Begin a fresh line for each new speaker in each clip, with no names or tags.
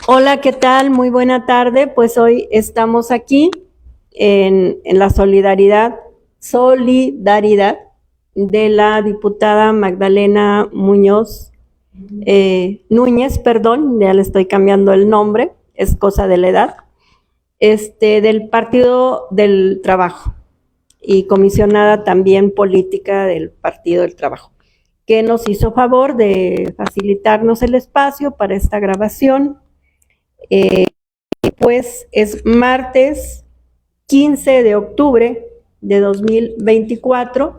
Hola, ¿qué tal? Muy buena tarde. Pues hoy estamos aquí en la solidaridad de la diputada Magdalena Núñez, perdón, ya le estoy cambiando el nombre, es cosa de la edad, del Partido del Trabajo y comisionada también política del Partido del Trabajo, que nos hizo favor de facilitarnos el espacio para esta grabación. Pues es martes 15 de octubre de 2024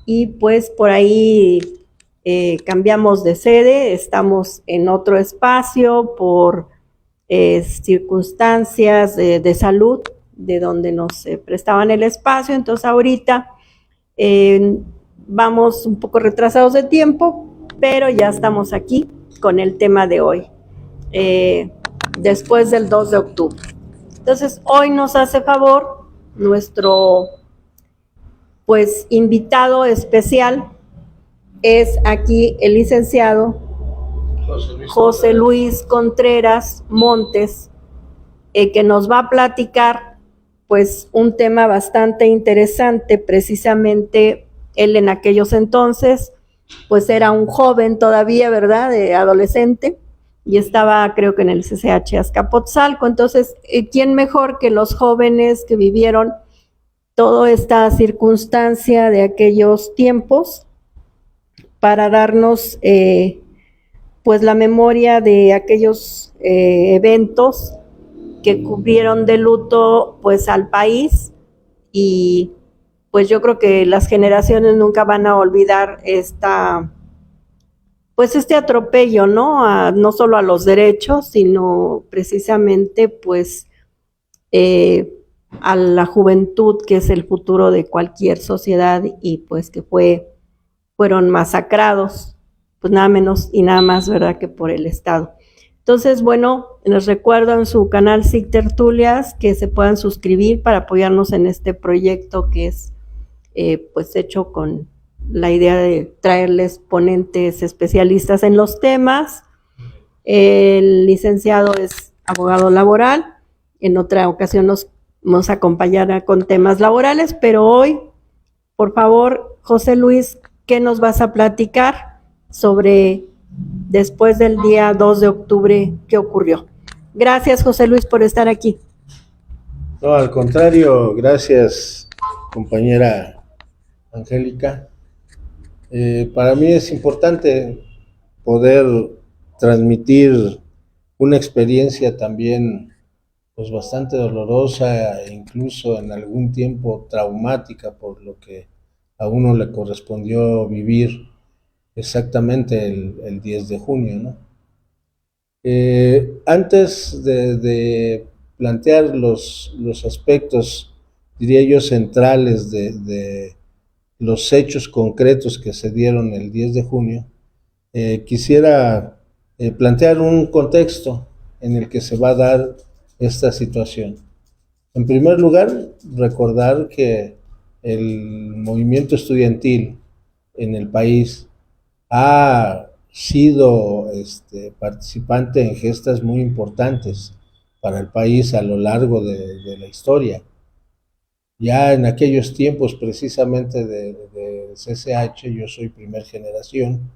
y pues por ahí cambiamos de sede, estamos en otro espacio por circunstancias de salud de donde nos prestaban el espacio, entonces ahorita vamos un poco retrasados de tiempo, pero ya estamos aquí con el tema de hoy. Después del 2 de octubre. Entonces, hoy nos hace favor nuestro pues invitado es aquí el licenciado José Luis Contreras Montes, que nos va a platicar pues un tema bastante interesante. Precisamente él en aquellos entonces pues era un joven todavía, ¿verdad?, de adolescente, y estaba creo que en el CCH Azcapotzalco. Entonces, ¿quién mejor que los jóvenes que vivieron toda esta circunstancia de aquellos tiempos para darnos pues la memoria de aquellos eventos que cubrieron de luto pues al país? Y pues yo creo que las generaciones nunca van a olvidar pues este atropello, ¿no? No solo a los derechos, sino precisamente pues a la juventud, que es el futuro de cualquier sociedad, y pues que fueron masacrados, pues nada menos y nada más, ¿verdad?, que por el Estado. Entonces, bueno, les recuerdo en su canal SIC Tertulias que se puedan suscribir para apoyarnos en este proyecto que es pues hecho con la idea de traerles ponentes especialistas en los temas. El licenciado es abogado laboral, en otra ocasión nos acompañará con temas laborales, pero hoy, por favor, José Luis, ¿qué nos vas a platicar sobre después del día 2 de octubre qué ocurrió? Gracias, José Luis, por estar aquí.
No, al contrario, gracias, compañera Angélica. Para mí es importante poder transmitir una experiencia también pues bastante dolorosa e incluso en algún tiempo traumática por lo que a uno le correspondió vivir exactamente el 10 de junio, ¿no? Antes de plantear los aspectos, diría yo, centrales de los hechos concretos que se dieron el 10 de junio, quisiera plantear un contexto en el que se va a dar esta situación. En primer lugar, recordar que el movimiento estudiantil en el país ha sido participante en gestas muy importantes para el país a lo largo de la historia. Ya en aquellos tiempos precisamente de CCH, yo soy primer generación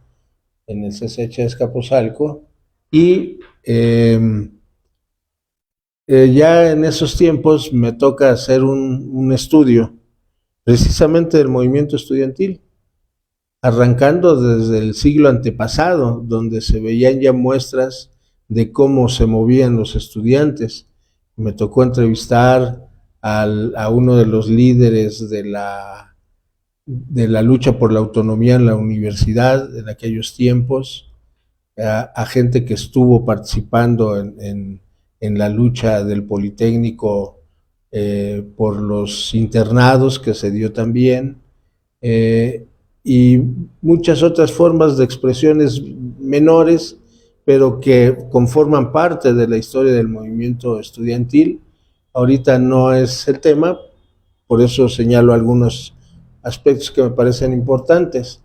en el CCH de Azcapotzalco, y ya en esos tiempos me toca hacer un estudio precisamente del movimiento estudiantil, arrancando desde el siglo antepasado, donde se veían ya muestras de cómo se movían los estudiantes. Me tocó entrevistar a uno de los líderes de la lucha por la autonomía en la universidad en aquellos tiempos, a gente que estuvo participando en la lucha del Politécnico por los internados que se dio también, y muchas otras formas de expresiones menores, pero que conforman parte de la historia del movimiento estudiantil. Ahorita no es el tema, por eso señalo algunos aspectos que me parecen importantes.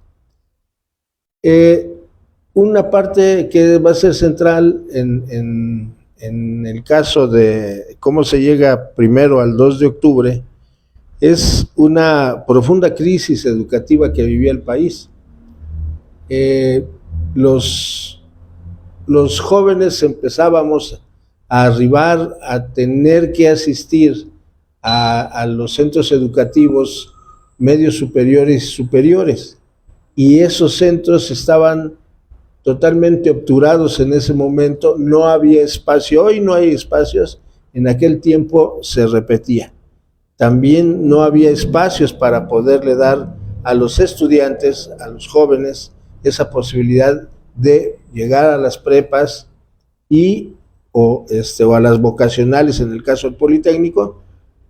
Una parte que va a ser central en en el caso de cómo se llega primero al 2 de octubre, es una profunda crisis educativa que vivía el país. Los jóvenes empezábamos a arribar a tener que asistir a los centros educativos medios superiores y superiores, y esos centros estaban totalmente obturados en ese momento, no había espacio, hoy no hay espacios, en aquel tiempo se repetía. También no había espacios para poderle dar a los estudiantes, a los jóvenes, esa posibilidad de llegar a las prepas o a las vocacionales en el caso del Politécnico,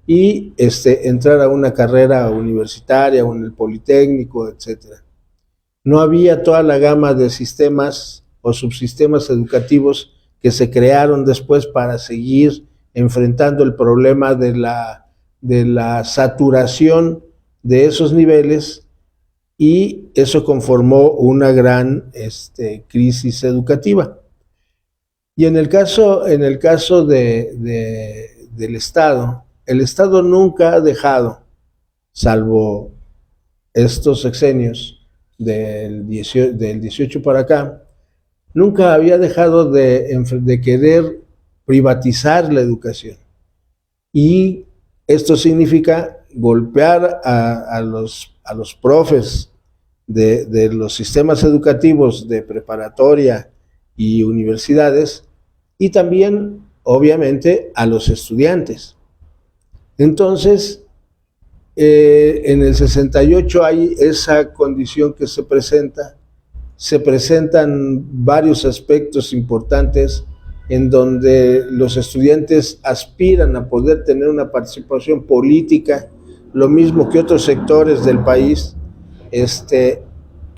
y entrar a una carrera universitaria o en el Politécnico, etcétera. No había toda la gama de sistemas o subsistemas educativos que se crearon después para seguir enfrentando el problema de la saturación de esos niveles, y eso conformó una gran crisis educativa. Y en el caso del Estado, el Estado nunca ha dejado, salvo estos sexenios del 18 para acá, nunca había dejado de querer privatizar la educación. Y esto significa golpear a los profes de los sistemas educativos de preparatoria y universidades, y también, obviamente, a los estudiantes. Entonces, en el 68 hay esa condición que se presentan varios aspectos importantes en donde los estudiantes aspiran a poder tener una participación política, lo mismo que otros sectores del país,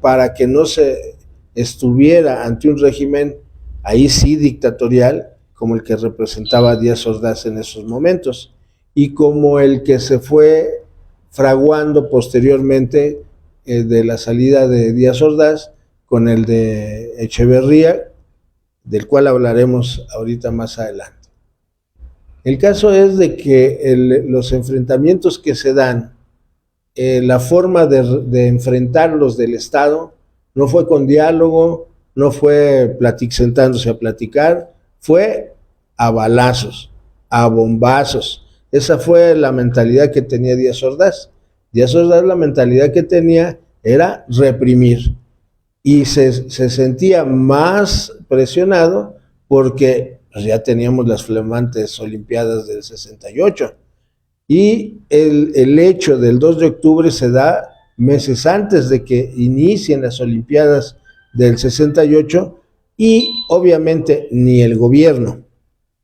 para que no se estuviera ante un régimen, ahí sí dictatorial, como el que representaba Díaz Ordaz en esos momentos, y como el que se fue fraguando posteriormente de la salida de Díaz Ordaz con el de Echeverría, del cual hablaremos ahorita más adelante. El caso es de que los enfrentamientos que se dan, la forma de enfrentarlos del Estado, no fue con diálogo, no fue sentándose a platicar, fue a balazos, a bombazos. Esa fue la mentalidad que tenía Díaz Ordaz. Díaz Ordaz, la mentalidad que tenía era reprimir, y se sentía más presionado porque pues, ya teníamos las flamantes Olimpiadas del 68, y el hecho del 2 de octubre se da meses antes de que inicien las Olimpiadas del 68, y obviamente ni el gobierno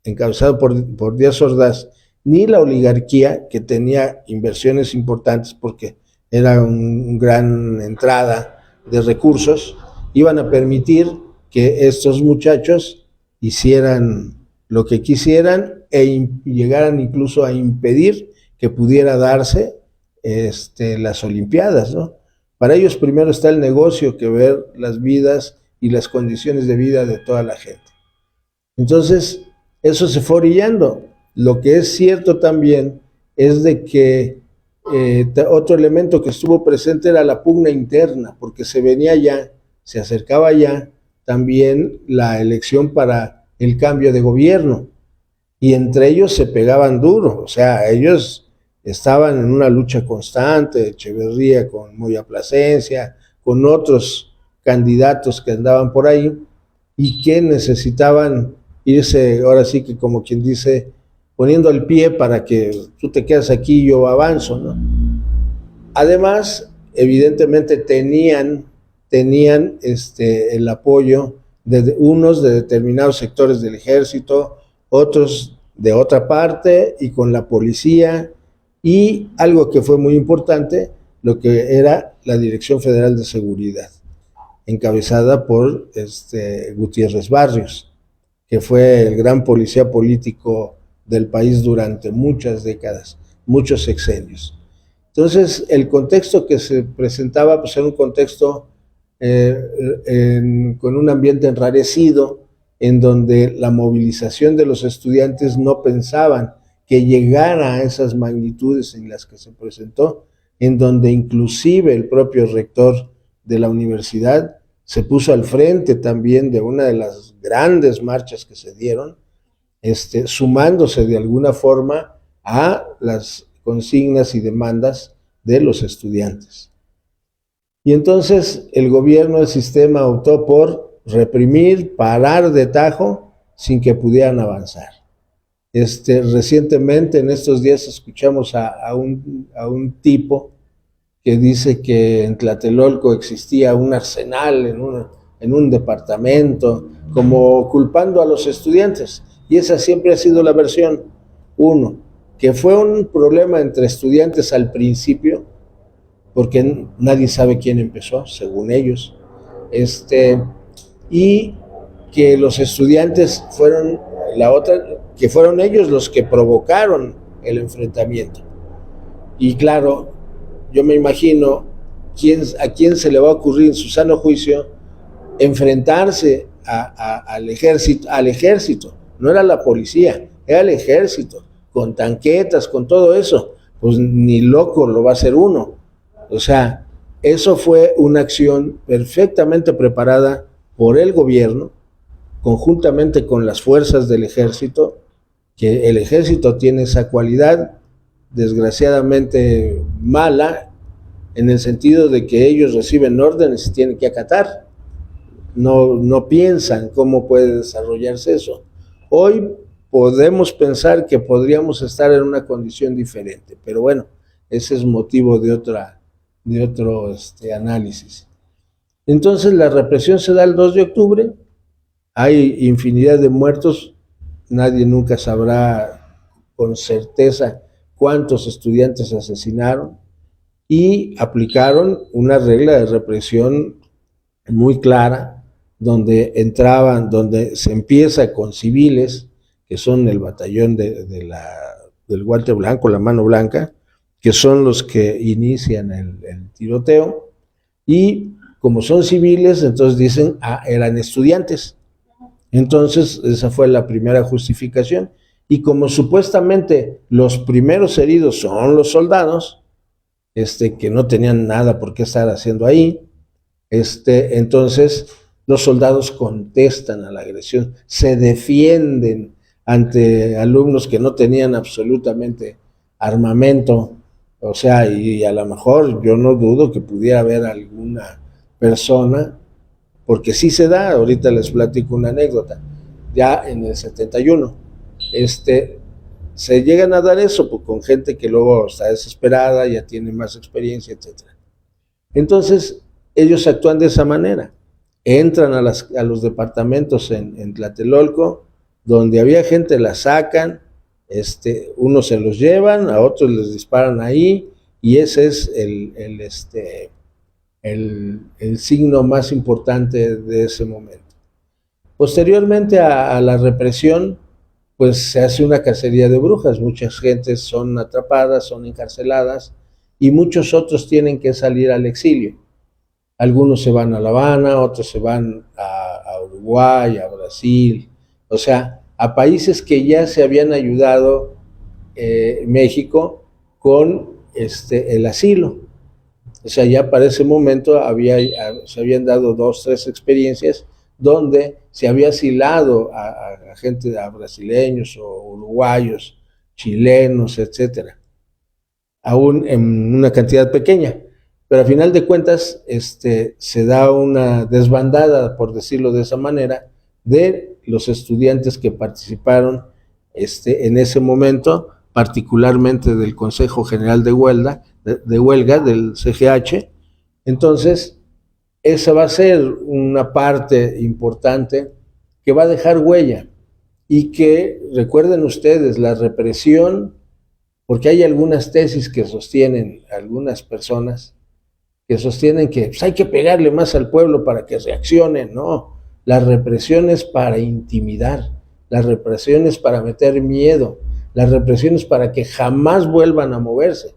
encabezado por Díaz Ordaz, ni la oligarquía, que tenía inversiones importantes porque era una gran entrada de recursos, iban a permitir que estos muchachos hicieran lo que quisieran e llegaran incluso a impedir que pudiera darse las Olimpiadas, ¿no? Para ellos primero está el negocio que ver las vidas y las condiciones de vida de toda la gente. Entonces, eso se fue orillando. Lo que es cierto también es de que otro elemento que estuvo presente era la pugna interna, porque se venía ya, se acercaba ya también la elección para el cambio de gobierno, y entre ellos se pegaban duro, o sea, ellos estaban en una lucha constante, Echeverría con Moya Plasencia, con otros candidatos que andaban por ahí y que necesitaban irse, ahora sí que como quien dice, poniendo el pie para que tú te quedas aquí y yo avanzo, ¿no? Además, evidentemente tenían el apoyo de unos de determinados sectores del ejército, otros de otra parte, y con la policía, y algo que fue muy importante, lo que era la Dirección Federal de Seguridad, encabezada por Gutiérrez Barrios, que fue el gran policía político del país durante muchas décadas, muchos sexenios. Entonces, el contexto que se presentaba pues, era un contexto con un ambiente enrarecido, en donde la movilización de los estudiantes no pensaban que llegara a esas magnitudes en las que se presentó, en donde inclusive el propio rector de la universidad se puso al frente también de una de las grandes marchas que se dieron, sumándose de alguna forma a las consignas y demandas de los estudiantes. Y entonces el gobierno del sistema optó por reprimir, parar de tajo sin que pudieran avanzar. Recientemente, en estos días, escuchamos a un tipo que dice que en Tlatelolco existía un arsenal en un departamento, como culpando a los estudiantes. Y esa siempre ha sido la versión. Uno, que fue un problema entre estudiantes al principio, porque nadie sabe quién empezó, según ellos. Y que los estudiantes fueron que fueron ellos los que provocaron el enfrentamiento. Y claro, yo me imagino a quién se le va a ocurrir en su sano juicio enfrentarse al ejército. No era la policía, era el ejército, con tanquetas, con todo eso. Pues ni loco lo va a hacer uno. O sea, eso fue una acción perfectamente preparada por el gobierno, conjuntamente con las fuerzas del ejército, que el ejército tiene esa cualidad desgraciadamente mala, en el sentido de que ellos reciben órdenes y tienen que acatar. No piensan cómo puede desarrollarse eso. Hoy podemos pensar que podríamos estar en una condición diferente, pero bueno, ese es motivo de otro análisis. Entonces la represión se da el 2 de octubre, hay infinidad de muertos, nadie nunca sabrá con certeza cuántos estudiantes asesinaron, y aplicaron una regla de represión muy clara, donde se empieza con civiles, que son el batallón del guante blanco, la mano blanca, que son los que inician el tiroteo, y como son civiles, entonces dicen, eran estudiantes. Entonces, esa fue la primera justificación. Y como supuestamente los primeros heridos son los soldados, que no tenían nada por qué estar haciendo ahí, entonces los soldados contestan a la agresión, se defienden ante alumnos que no tenían absolutamente armamento. O sea, y a lo mejor yo no dudo que pudiera haber alguna persona, porque sí se da, ahorita les platico una anécdota, ya en el 71, se llegan a dar eso, pues, con gente que luego está desesperada, ya tiene más experiencia, etc. Entonces, ellos actúan de esa manera, entran a los departamentos en Tlatelolco, donde había gente, la sacan, unos se los llevan, a otros les disparan ahí, y ese es el signo más importante de ese momento. Posteriormente a la represión, pues se hace una cacería de brujas, muchas gentes son atrapadas, son encarceladas, y muchos otros tienen que salir al exilio. Algunos se van a La Habana, otros se van a Uruguay, a Brasil, o sea, a países que ya se habían ayudado México con el asilo. O sea, ya para ese momento se habían dado 2, 3 experiencias donde se había asilado a gente, a brasileños o uruguayos, chilenos, etcétera, aún en una cantidad pequeña. Pero a final de cuentas, se da una desbandada, por decirlo de esa manera, de los estudiantes que participaron en ese momento, particularmente del Consejo General de Huelga, del CGH. Entonces, esa va a ser una parte importante que va a dejar huella, y que, recuerden ustedes, la represión, porque hay algunas tesis que sostienen algunas personas, que sostienen que pues, hay que pegarle más al pueblo para que reaccione. No, la represión es para intimidar, la represión es para meter miedo, la represión es para que jamás vuelvan a moverse.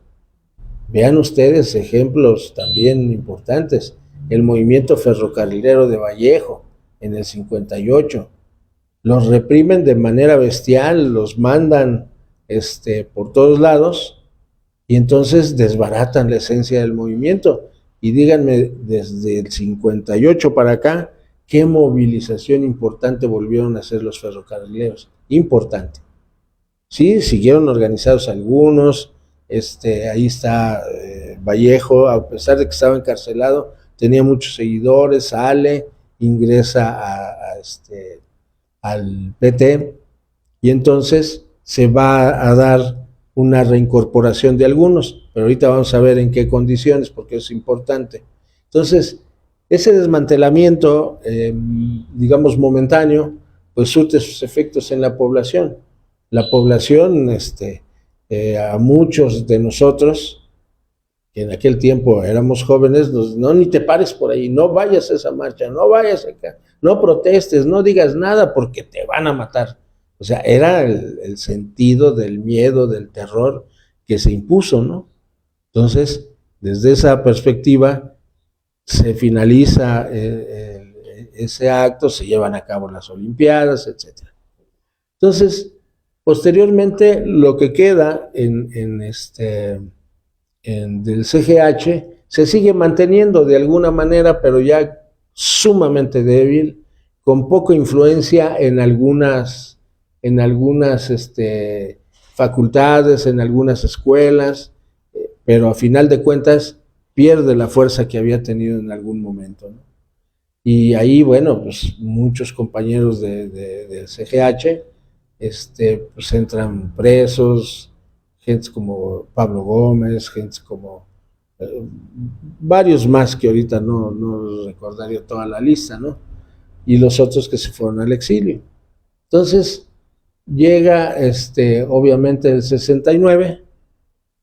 Vean ustedes ejemplos también importantes, el movimiento ferrocarrilero de Vallejo en el 58, los reprimen de manera bestial, los mandan por todos lados y entonces desbaratan la esencia del movimiento. Y díganme, desde el 58 para acá, ¿qué movilización importante volvieron a hacer los ferrocarrileros? Importante. Sí, siguieron organizados algunos, ahí está Vallejo, a pesar de que estaba encarcelado, tenía muchos seguidores, sale, ingresa al PT, y entonces se va a dar una reincorporación de algunos, pero ahorita vamos a ver en qué condiciones, porque es importante. Entonces, ese desmantelamiento, digamos momentáneo, pues surte sus efectos en la población. La población, a muchos de nosotros, que en aquel tiempo éramos jóvenes, no, ni te pares por ahí, no vayas a esa marcha, no vayas acá, no protestes, no digas nada porque te van a matar. O sea, era el sentido del miedo, del terror que se impuso, ¿no? Entonces, desde esa perspectiva, se finaliza ese acto, se llevan a cabo las Olimpiadas, etc. Entonces, posteriormente, lo que queda del CGH se sigue manteniendo de alguna manera, pero ya sumamente débil, con poca influencia en algunas facultades, en algunas escuelas, pero a final de cuentas pierde la fuerza que había tenido en algún momento, ¿no? Y ahí, bueno, pues muchos compañeros del CGH pues entran presos, gente como Pablo Gómez, gente como varios más que ahorita no recordaría toda la lista, ¿no? Y los otros que se fueron al exilio. Entonces, llega obviamente el 69,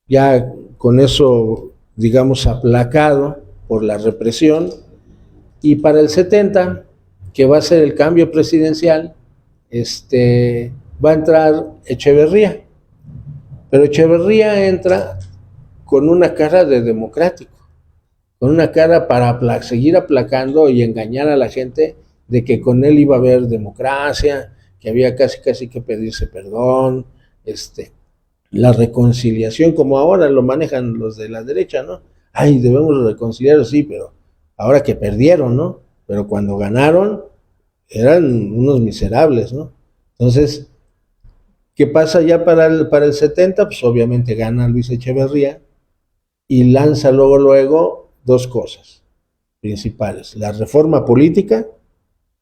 ya con eso, digamos, aplacado por la represión, y para el 70, que va a ser el cambio presidencial, va a entrar Echeverría, pero Echeverría entra con una cara de democrático, con una cara para seguir aplacando y engañar a la gente de que con él iba a haber democracia, que había casi que pedirse perdón, la reconciliación, como ahora lo manejan los de la derecha, ¿no? Ay, debemos reconciliar, sí, pero ahora que perdieron, ¿no? Pero cuando ganaron, eran unos miserables, ¿no? Entonces, ¿qué pasa ya para el 70? Pues obviamente gana Luis Echeverría y lanza luego dos cosas principales: la reforma política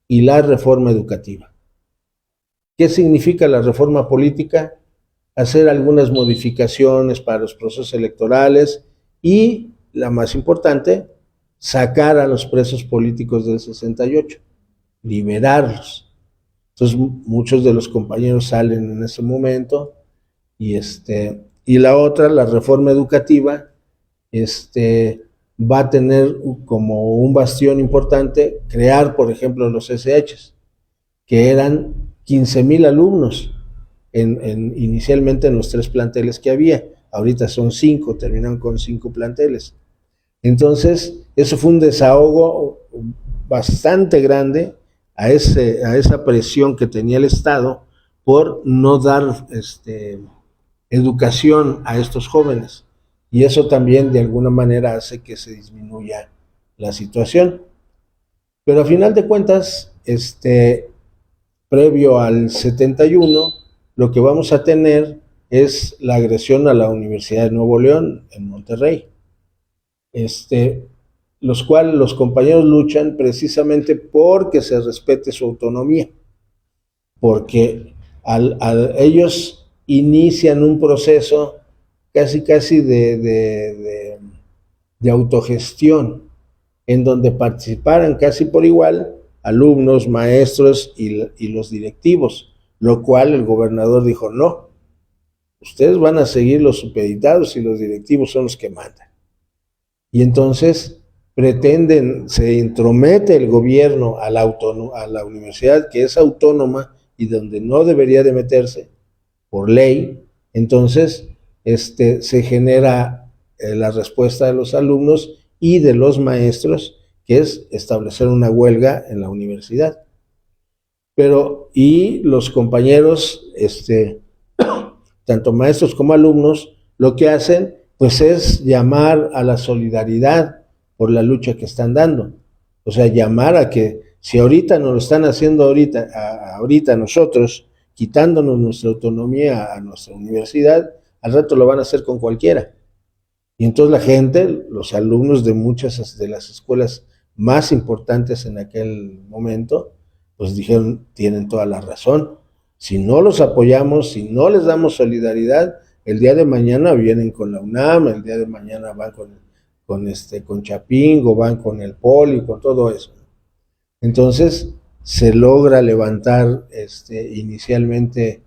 y la reforma educativa. ¿Qué significa la reforma política? Hacer algunas modificaciones para los procesos electorales y, la más importante, sacar a los presos políticos del 68, liberarlos. Entonces, muchos de los compañeros salen en ese momento y la otra, la reforma educativa, va a tener como un bastión importante crear, por ejemplo, los SHs, que eran 15,000 alumnos inicialmente en los 3 planteles que había. Ahorita son 5, terminaron con 5 planteles. Entonces, eso fue un desahogo bastante grande a esa presión que tenía el Estado por no dar educación a estos jóvenes. Y eso también de alguna manera hace que se disminuya la situación. Pero a final de cuentas, previo al 71, lo que vamos a tener es la agresión a la Universidad de Nuevo León en Monterrey, los cuales los compañeros luchan precisamente porque se respete su autonomía, porque ellos inician un proceso casi de autogestión, en donde participaran casi por igual alumnos, maestros y los directivos, lo cual el gobernador dijo: no, ustedes van a seguir los supeditados y los directivos son los que mandan. Y entonces se entromete el gobierno a la universidad, que es autónoma y donde no debería de meterse por ley. Entonces se genera la respuesta de los alumnos y de los maestros, que es establecer una huelga en la universidad. Pero, y los compañeros, tanto maestros como alumnos, lo que hacen, pues es llamar a la solidaridad por la lucha que están dando. O sea, llamar a que, si ahorita nos lo están haciendo ahorita nosotros, quitándonos nuestra autonomía a nuestra universidad, al rato lo van a hacer con cualquiera. Y entonces la gente, los alumnos de muchas de las escuelas más importantes en aquel momento, pues dijeron, tienen toda la razón. Si no los apoyamos, si no les damos solidaridad, el día de mañana vienen con la UNAM, el día de mañana van con Chapingo, van con el Poli, con todo eso. Entonces se logra levantar inicialmente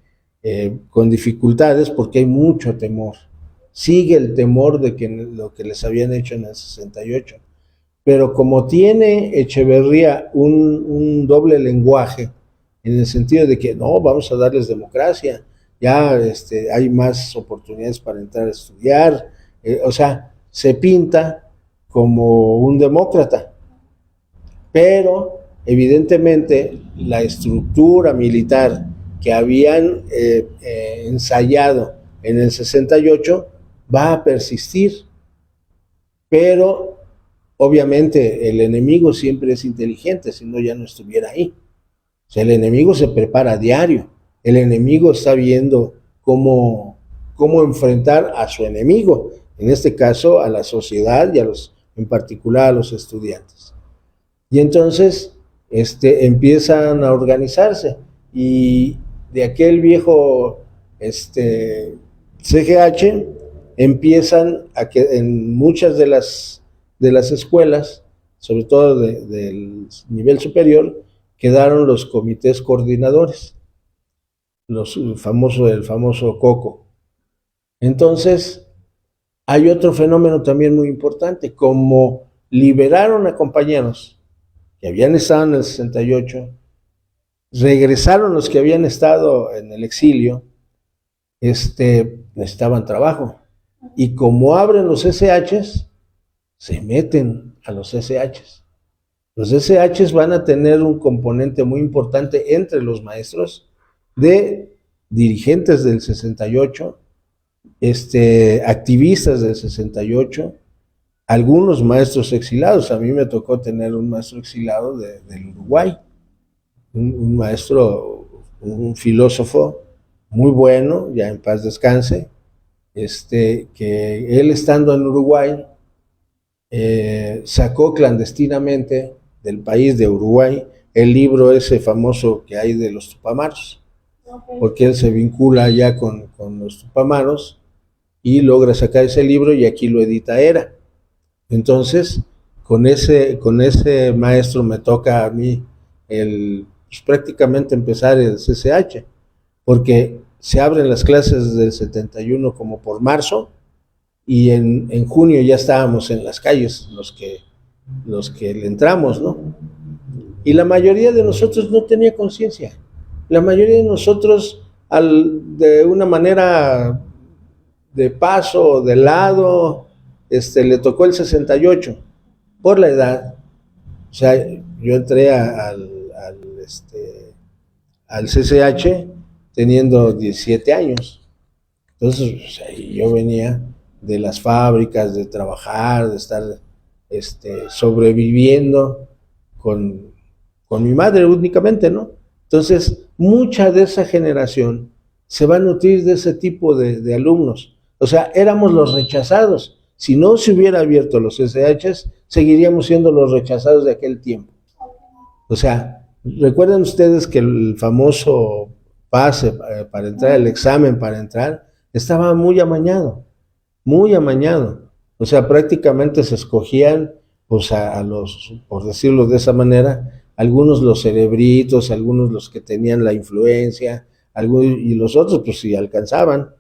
con dificultades porque hay mucho temor. Sigue el temor de que lo que les habían hecho en el 68. Pero como tiene Echeverría un doble lenguaje, en el sentido de que no, vamos a darles democracia, ya hay más oportunidades para entrar a estudiar, o sea, se pinta como un demócrata, pero evidentemente la estructura militar que habían ensayado en el 68 va a persistir, pero obviamente el enemigo siempre es inteligente, si no ya no estuviera ahí. O sea, el enemigo se prepara a diario, el enemigo está viendo cómo enfrentar a su enemigo, en este caso a la sociedad y en particular a los estudiantes. Y entonces empiezan a organizarse y de aquel viejo CGH empiezan a que en muchas de las escuelas, sobre todo del nivel superior, quedaron los comités coordinadores, el famoso COCO. Entonces, hay otro fenómeno también muy importante, como liberaron a compañeros que habían estado en el 68, regresaron los que habían estado en el exilio, necesitaban trabajo. Y como abren los SHs, se meten a los SHs. Los SHs van a tener un componente muy importante entre los maestros de dirigentes del 68, activistas del 68, algunos maestros exilados. A mí me tocó tener un maestro exilado del Uruguay, un maestro, un filósofo muy bueno, ya en paz descanse, que él estando en Uruguay sacó clandestinamente del país de Uruguay el libro ese famoso que hay de los Tupamaros, porque él se vincula ya con los Tupamaros y logra sacar ese libro y aquí lo edita ERA. Entonces, con ese maestro me toca a mí pues prácticamente empezar el CCH, porque se abren las clases del 71 como por marzo, y en junio ya estábamos en las calles los que le entramos, ¿no? Y la mayoría de nosotros no tenía conciencia. La mayoría de nosotros, de una manera de paso, de lado, le tocó el 68 por la edad. O sea, yo entré al CCH teniendo 17 años. Entonces, o sea, yo venía de las fábricas, de trabajar, de estar sobreviviendo con mi madre únicamente, ¿no? Entonces, mucha de esa generación se va a nutrir de ese tipo de alumnos. O sea, éramos los rechazados. Si no se hubiera abierto los SHs, seguiríamos siendo los rechazados de aquel tiempo. O sea, recuerden ustedes que el famoso pase para entrar, el examen para entrar, estaba muy amañado, muy amañado. O sea, prácticamente se escogían, pues a los, por decirlo de esa manera, algunos los cerebritos, algunos los que tenían la influencia, y los otros pues sí alcanzaban.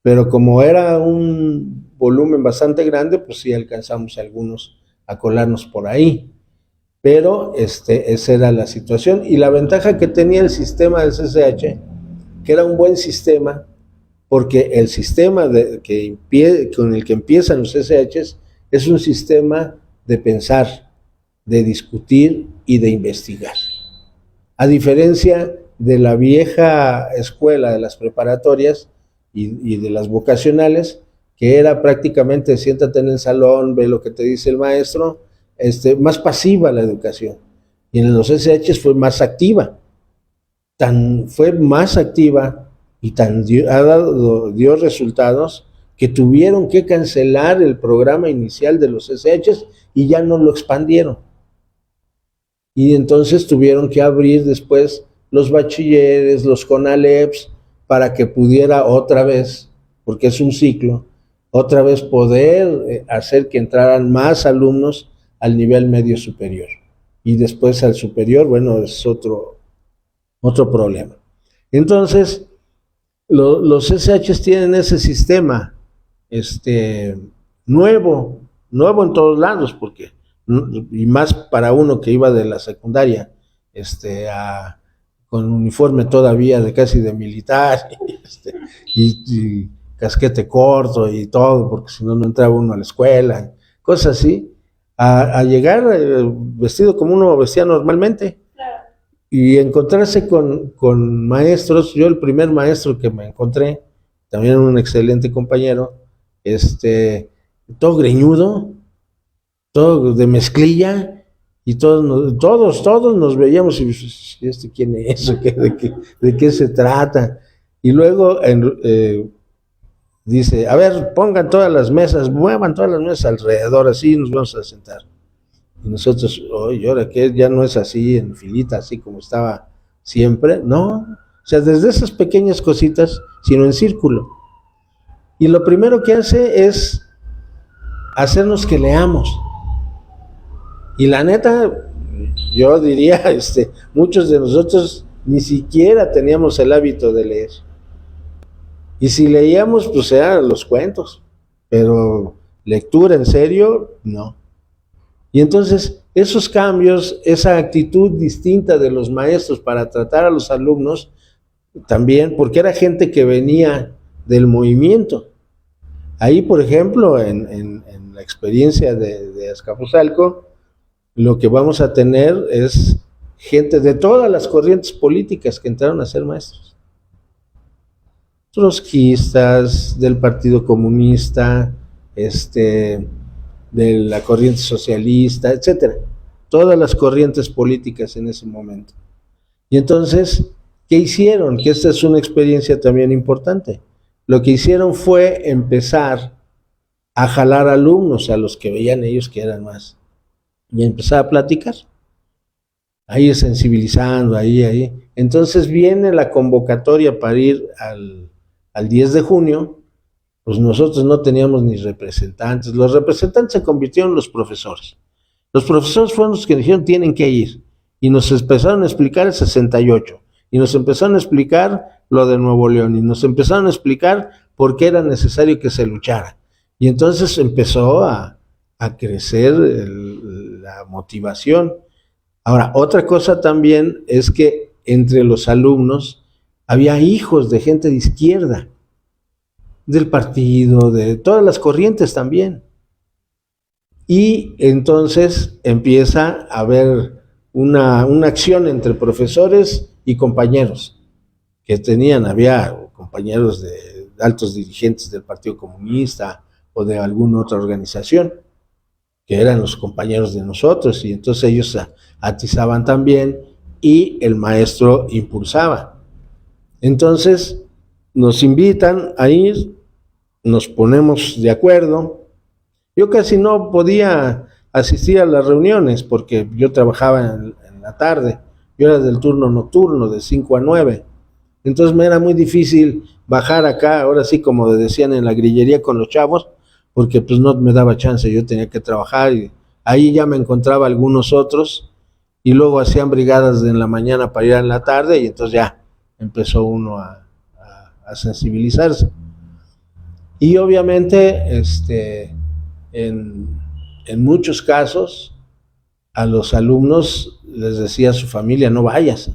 Pero como era un volumen bastante grande, pues sí alcanzamos algunos a colarnos por ahí. Pero esa era la situación. Y la ventaja que tenía el sistema del CCH, que era un buen sistema, porque el sistema con el que empiezan los CCHs es un sistema de pensar, de discutir y de investigar. A diferencia de la vieja escuela de las preparatorias y de las vocacionales, que era prácticamente siéntate en el salón, ve lo que te dice el maestro, más pasiva la educación. Y en los SH fue más activa. Fue más activa y dio resultados que tuvieron que cancelar el programa inicial de los SH y ya no lo expandieron. Y entonces tuvieron que abrir después los bachilleres, los CONALEPs, para que pudiera otra vez, porque es un ciclo, otra vez poder hacer que entraran más alumnos al nivel medio superior. Y después al superior, bueno, es otro problema. Entonces, los SH tienen ese sistema nuevo en todos lados, porque, y más para uno que iba de la secundaria, con uniforme todavía de casi de militar, y casquete corto y todo, porque si no, no entraba uno a la escuela, cosas así, a llegar vestido como uno vestía normalmente. Y encontrarse con maestros. Yo el primer maestro que me encontré, también un excelente compañero, todo greñudo, todo de mezclilla, y todos nos veíamos y ¿quién es? ¿De qué se trata? Y luego dice, a ver, pongan todas las mesas, muevan todas las mesas alrededor, así nos vamos a sentar. Y nosotros, oye, ahora que ya no es así en filita, así como estaba siempre, no, o sea, desde esas pequeñas cositas, sino en círculo. Y lo primero que hace es hacernos que leamos. Y la neta, yo diría, muchos de nosotros ni siquiera teníamos el hábito de leer. Y si leíamos, pues eran los cuentos, pero lectura en serio, no. Y entonces esos cambios, esa actitud distinta de los maestros para tratar a los alumnos, también, porque era gente que venía del movimiento. Ahí, por ejemplo, en la experiencia de Azcapotzalco, lo que vamos a tener es gente de todas las corrientes políticas que entraron a ser maestros. Trotskistas, del Partido Comunista, de la corriente socialista, etcétera, todas las corrientes políticas en ese momento. Y entonces, ¿qué hicieron? Que esta es una experiencia también importante. Lo que hicieron fue empezar a jalar alumnos a los que veían ellos que eran más, y empezar a platicar, ahí sensibilizando, ahí. Entonces viene la convocatoria para ir al 10 de junio, pues nosotros no teníamos ni representantes. Los representantes se convirtieron en los profesores. Los profesores fueron los que dijeron tienen que ir. Y nos empezaron a explicar el 68. Y nos empezaron a explicar lo de Nuevo León. Y nos empezaron a explicar por qué era necesario que se luchara. Y entonces empezó a crecer la motivación. Ahora, otra cosa también es que entre los alumnos había hijos de gente de izquierda, del partido, de todas las corrientes también. Y entonces empieza a haber una acción entre profesores y compañeros que había compañeros de altos dirigentes del Partido Comunista o de alguna otra organización, que eran los compañeros de nosotros, y entonces ellos atizaban también y el maestro impulsaba. Entonces nos invitan a ir, nos ponemos de acuerdo. Yo casi no podía asistir a las reuniones porque yo trabajaba en la tarde, yo era del turno nocturno de 5 a 9, entonces me era muy difícil bajar acá, ahora sí como decían en la grillería con los chavos, porque pues no me daba chance, yo tenía que trabajar, y ahí ya me encontraba algunos otros, y luego hacían brigadas en la mañana para ir en la tarde, y entonces ya empezó uno a sensibilizarse. Y obviamente, en muchos casos, a los alumnos les decía a su familia, no vayas,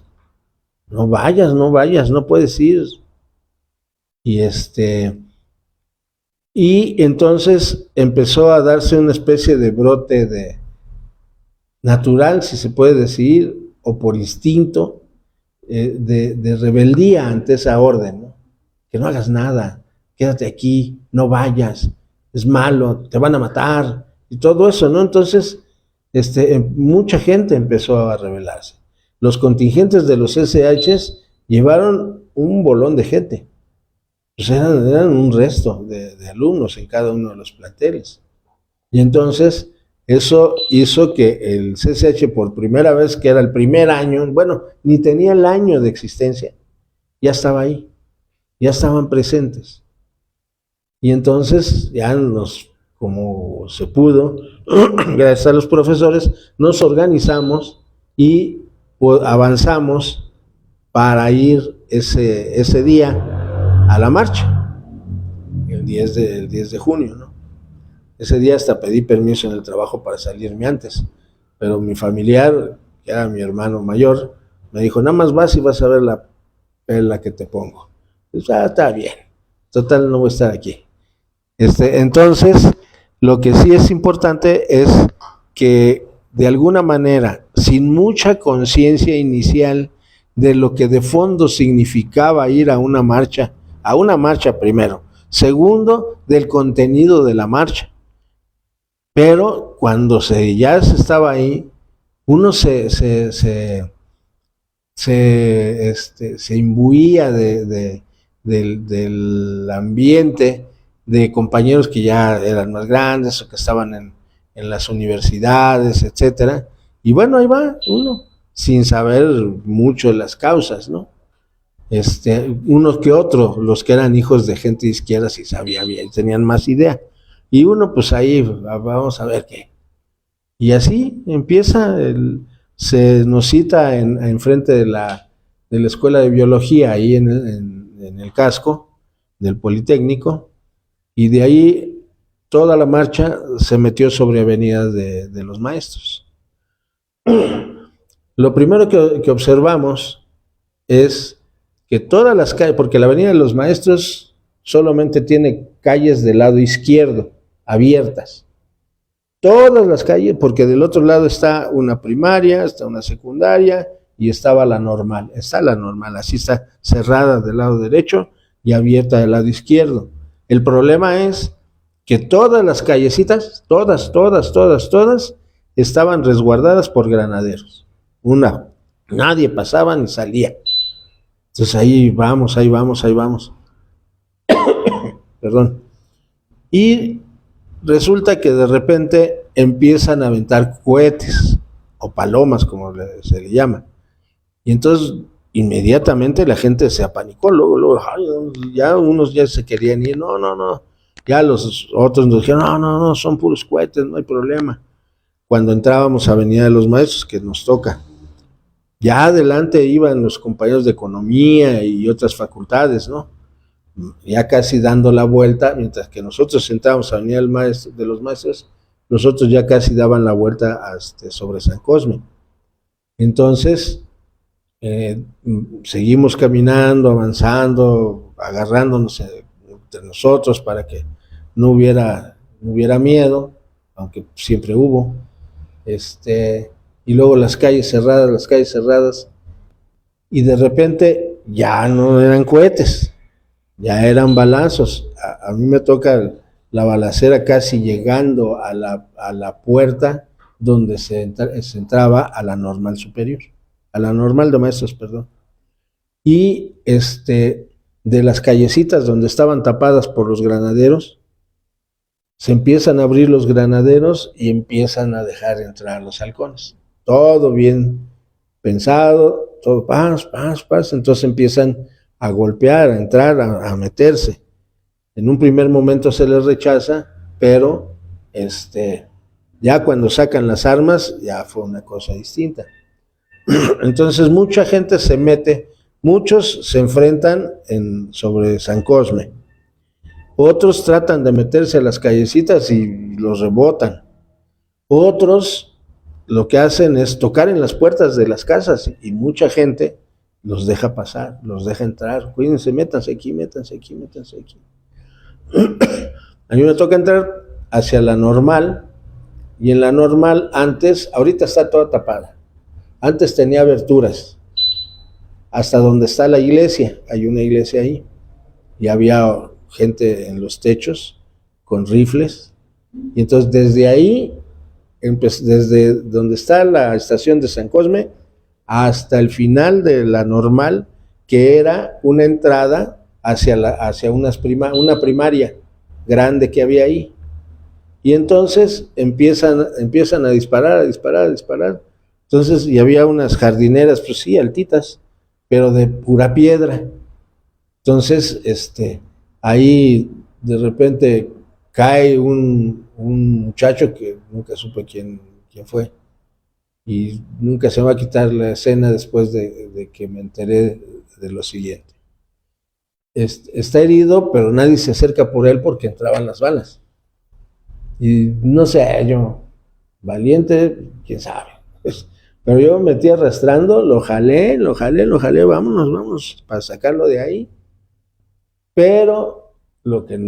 no puedes ir. Y entonces empezó a darse una especie de brote natural, si se puede decir, o por instinto, de rebeldía ante esa orden, ¿no? Que no hagas nada, quédate aquí, no vayas, es malo, te van a matar, y todo eso, ¿no? Entonces, mucha gente empezó a rebelarse. Los contingentes de los SHs llevaron un bolón de gente. Pues eran un resto de alumnos en cada uno de los planteles. Y entonces eso hizo que el CCH, por primera vez, que era el primer año, bueno, ni tenía el año de existencia, ya estaba ahí, ya estaban presentes. Y entonces ya como se pudo, gracias a los profesores, nos organizamos y avanzamos para ir ese día a la marcha, el 10 de junio, ¿no? Ese día hasta pedí permiso en el trabajo para salirme antes, pero mi familiar, que era mi hermano mayor, me dijo, nada más vas y vas a ver la pela que te pongo. Pues, está bien, total no voy a estar aquí. Entonces, lo que sí es importante es que de alguna manera, sin mucha conciencia inicial de lo que de fondo significaba ir a una marcha primero, segundo, del contenido de la marcha, pero cuando ya se estaba ahí, uno se imbuía del ambiente de compañeros que ya eran más grandes o que estaban en las universidades, etcétera. Y bueno, ahí va uno, sin saber mucho de las causas, ¿no? Unos que otros, los que eran hijos de gente de izquierda, sí sabían bien, tenían más idea. Y uno, pues ahí, vamos a ver qué. Y así empieza, se nos cita en frente de la escuela de biología, ahí en el casco del Politécnico, y de ahí toda la marcha se metió sobre Avenida de los Maestros. Lo primero que observamos es que todas las calles, porque la Avenida de los Maestros solamente tiene calles del lado izquierdo, abiertas. Todas las calles, porque del otro lado está una primaria, está una secundaria y estaba la normal. Está la normal, así está cerrada del lado derecho y abierta del lado izquierdo. El problema es que todas las callecitas, todas, estaban resguardadas por granaderos. Nadie pasaba ni salía. Entonces ahí vamos. Perdón. Y resulta que de repente empiezan a aventar cohetes o palomas, como se le llama. Y entonces inmediatamente la gente se apanicó, luego, ya unos ya se querían ir, no. Ya los otros nos dijeron, no, son puros cohetes, no hay problema. Cuando entrábamos a Avenida de los Maestros, que nos toca, ya adelante iban los compañeros de economía y otras facultades, ¿no? Ya casi dando la vuelta, mientras que nosotros entrábamos a Avenida de los Maestros, los otros ya casi daban la vuelta sobre San Cosme. Entonces, seguimos caminando, avanzando, agarrándonos entre nosotros para que no hubiera miedo, aunque siempre hubo. Y luego las calles cerradas, y de repente ya no eran cohetes, ya eran balazos. A mí me toca la balacera casi llegando a la puerta donde se entraba a la normal superior, a la normal de maestros, perdón. Y de las callecitas donde estaban tapadas por los granaderos, se empiezan a abrir los granaderos y empiezan a dejar entrar los halcones. Todo bien pensado, todo paz, entonces empiezan a golpear, a entrar, a meterse. En un primer momento se les rechaza, pero ya cuando sacan las armas, ya fue una cosa distinta. Entonces mucha gente se mete, muchos se enfrentan sobre San Cosme, otros tratan de meterse a las callecitas y los rebotan, otros lo que hacen es tocar en las puertas de las casas y mucha gente los deja pasar, los deja entrar. Cuídense, métanse aquí. A mí me toca entrar hacia la normal, y en la normal ahorita está toda tapada. Antes tenía aberturas hasta donde está la iglesia. Hay una iglesia ahí. Y había gente en los techos con rifles. Y entonces desde ahí, desde donde está la estación de San Cosme, hasta el final de la Normal, que era una entrada hacia una primaria grande que había ahí. Y entonces empiezan a disparar. Entonces, y había unas jardineras, pues sí, altitas, pero de pura piedra. Entonces, ahí de repente cae un muchacho que nunca supe quién fue. Y nunca se me va a quitar la escena después de que me enteré de lo siguiente. Está herido, pero nadie se acerca por él porque entraban las balas. Y no sé, yo, valiente, quién sabe. Pero yo me metí arrastrando, lo jalé, vámonos, para sacarlo de ahí. Pero lo que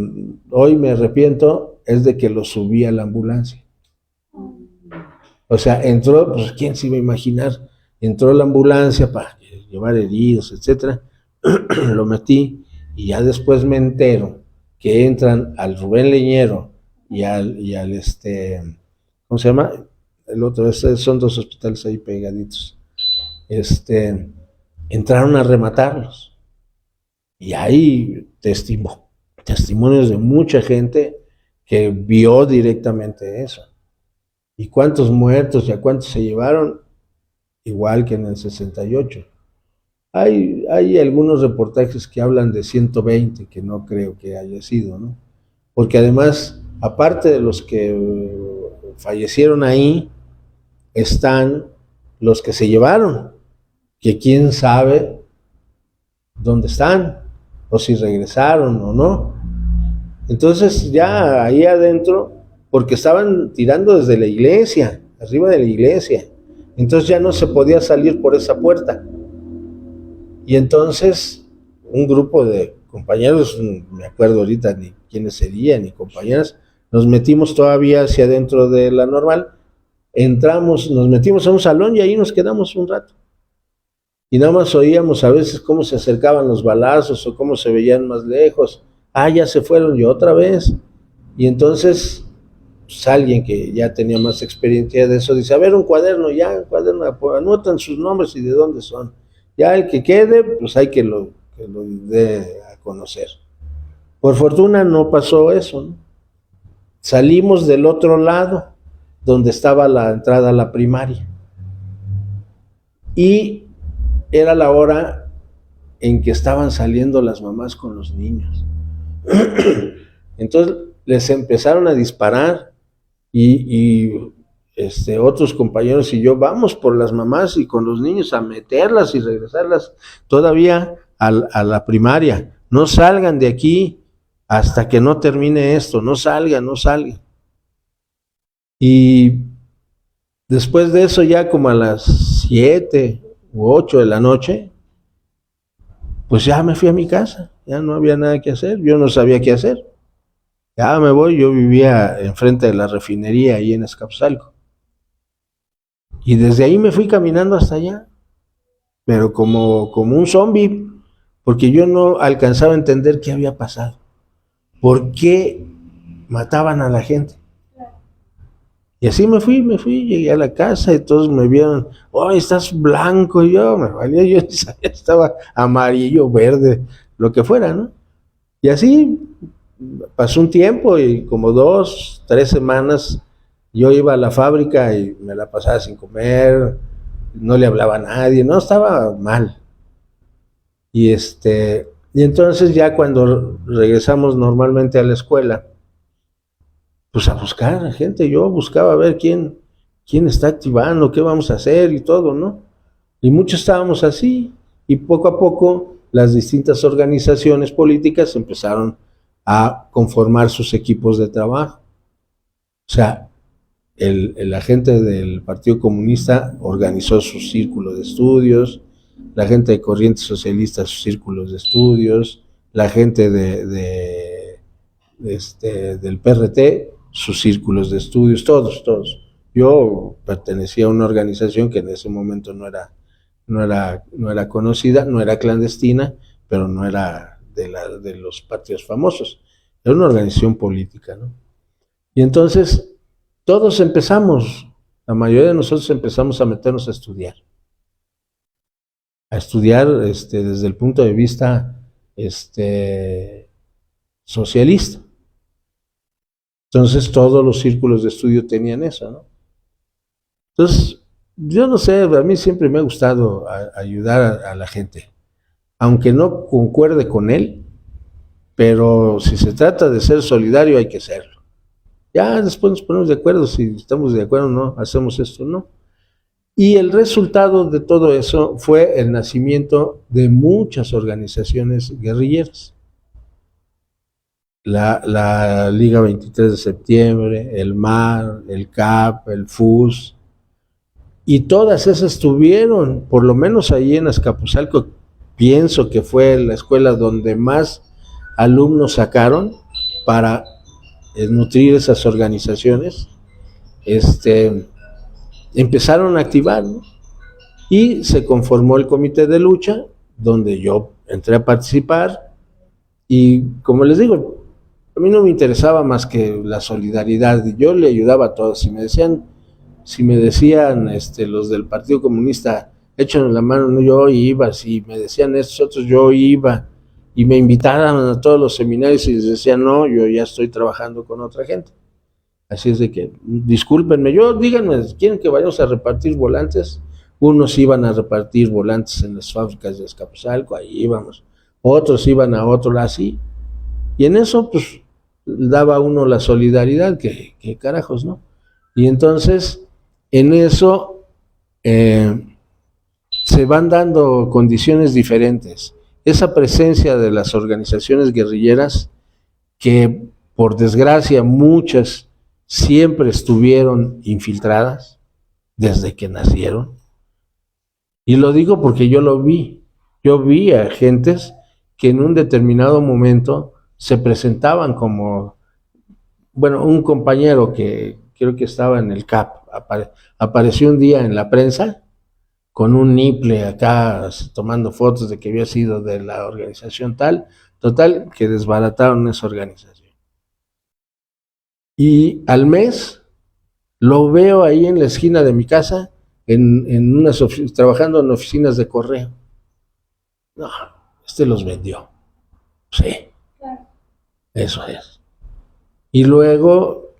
hoy me arrepiento es de que lo subí a la ambulancia. O sea, entró, pues quién se iba a imaginar, entró la ambulancia para llevar heridos, etcétera. Lo metí y ya después me entero que entran al Rubén Leñero y al ¿cómo se llama? El otro, son dos hospitales ahí pegaditos. Entraron a rematarlos. Y hay testimonios de mucha gente que vio directamente eso. ¿Y cuántos muertos y a cuántos se llevaron? Igual que en el 68. Hay algunos reportajes que hablan de 120, que no creo que haya sido, ¿no? Porque además, aparte de los que fallecieron ahí, están los que se llevaron, que quién sabe dónde están, o si regresaron o no. Entonces ya ahí adentro, porque estaban tirando desde la iglesia, arriba de la iglesia, entonces ya no se podía salir por esa puerta. Y entonces un grupo de compañeros, no me acuerdo ahorita ni quiénes serían, ni compañeras, nos metimos todavía hacia adentro de la Normal, entramos, nos metimos a un salón y ahí nos quedamos un rato. Y nada más oíamos a veces cómo se acercaban los balazos o cómo se veían más lejos. Ya se fueron, y otra vez. Y entonces, pues, alguien que ya tenía más experiencia de eso dice, a ver, un cuaderno, anotan sus nombres y de dónde son. Ya el que quede, pues hay que lo dé a conocer. Por fortuna no pasó eso, ¿no? Salimos del otro lado, donde estaba la entrada a la primaria. Y era la hora en que estaban saliendo las mamás con los niños. Entonces les empezaron a disparar y otros compañeros y yo vamos por las mamás y con los niños a meterlas y regresarlas todavía a la primaria. No salgan de aquí hasta que no termine esto, no salgan. Y después de eso, ya como a las 7 u 8 de la noche, pues ya me fui a mi casa, ya no había nada que hacer, yo no sabía qué hacer. Ya me voy, yo vivía enfrente de la refinería ahí en Azcapotzalco. Y desde ahí me fui caminando hasta allá, pero como un zombie, porque yo no alcanzaba a entender qué había pasado. ¿Por qué mataban a la gente? Y así me fui, llegué a la casa y todos me vieron, estás blanco, y yo me valía, yo estaba amarillo, verde, lo que fuera, ¿no? Y así pasó un tiempo y como 2, 3 semanas yo iba a la fábrica y me la pasaba sin comer, no le hablaba a nadie, no, estaba mal. Y entonces ya cuando regresamos normalmente a la escuela, pues a buscar a gente, yo buscaba a ver quién está activando, qué vamos a hacer y todo, ¿no? Y muchos estábamos así, y poco a poco las distintas organizaciones políticas empezaron a conformar sus equipos de trabajo. O sea, la gente del Partido Comunista organizó su círculo de estudios, la gente de Corriente Socialista sus círculos de estudios, la gente del PRT sus círculos de estudios, todos. Yo pertenecía a una organización que en ese momento no era no era conocida, no era clandestina, pero no era de los partidos famosos. Era una organización política, ¿no? Y entonces todos empezamos, la mayoría de nosotros empezamos a meternos a estudiar desde el punto de vista socialista. Entonces todos los círculos de estudio tenían eso, ¿no? Entonces, yo no sé, a mí siempre me ha gustado ayudar a la gente, aunque no concuerde con él, pero si se trata de ser solidario hay que serlo. Ya después nos ponemos de acuerdo si estamos de acuerdo o no, hacemos esto o no. Y el resultado de todo eso fue el nacimiento de muchas organizaciones guerrilleras. La Liga 23 de Septiembre, el MAR, el CAP, el FUS, y todas esas estuvieron, por lo menos ahí en Azcapotzalco, pienso que fue la escuela donde más alumnos sacaron para nutrir esas organizaciones. Empezaron a activar, ¿no? Y se conformó el comité de lucha, donde yo entré a participar, y como les digo, a mí no me interesaba más que la solidaridad, yo le ayudaba a todos. Si me decían los del Partido Comunista, échanos la mano, no, yo iba. Si me decían estos otros, yo iba. Y me invitaban a todos los seminarios y les decía, no, yo ya estoy trabajando con otra gente. Así es de que, discúlpenme, díganme, ¿quieren que vayamos a repartir volantes? Unos iban a repartir volantes en las fábricas de Azcapotzalco, ahí íbamos. Otros iban a otro lado, así. Y en eso, pues, daba uno la solidaridad, que carajos, ¿no? Y entonces, en eso se van dando condiciones diferentes. Esa presencia de las organizaciones guerrilleras, que por desgracia muchas siempre estuvieron infiltradas desde que nacieron. Y lo digo porque yo lo vi. Yo vi a gentes que en un determinado momento se presentaban como, bueno, un compañero que creo que estaba en el CAP, apareció un día en la prensa con un niple acá tomando fotos de que había sido de la organización tal, total, que desbarataron esa organización. Y al mes lo veo ahí en la esquina de mi casa, trabajando en oficinas de correo. No, los vendió. Sí, claro. Eso es. Y luego,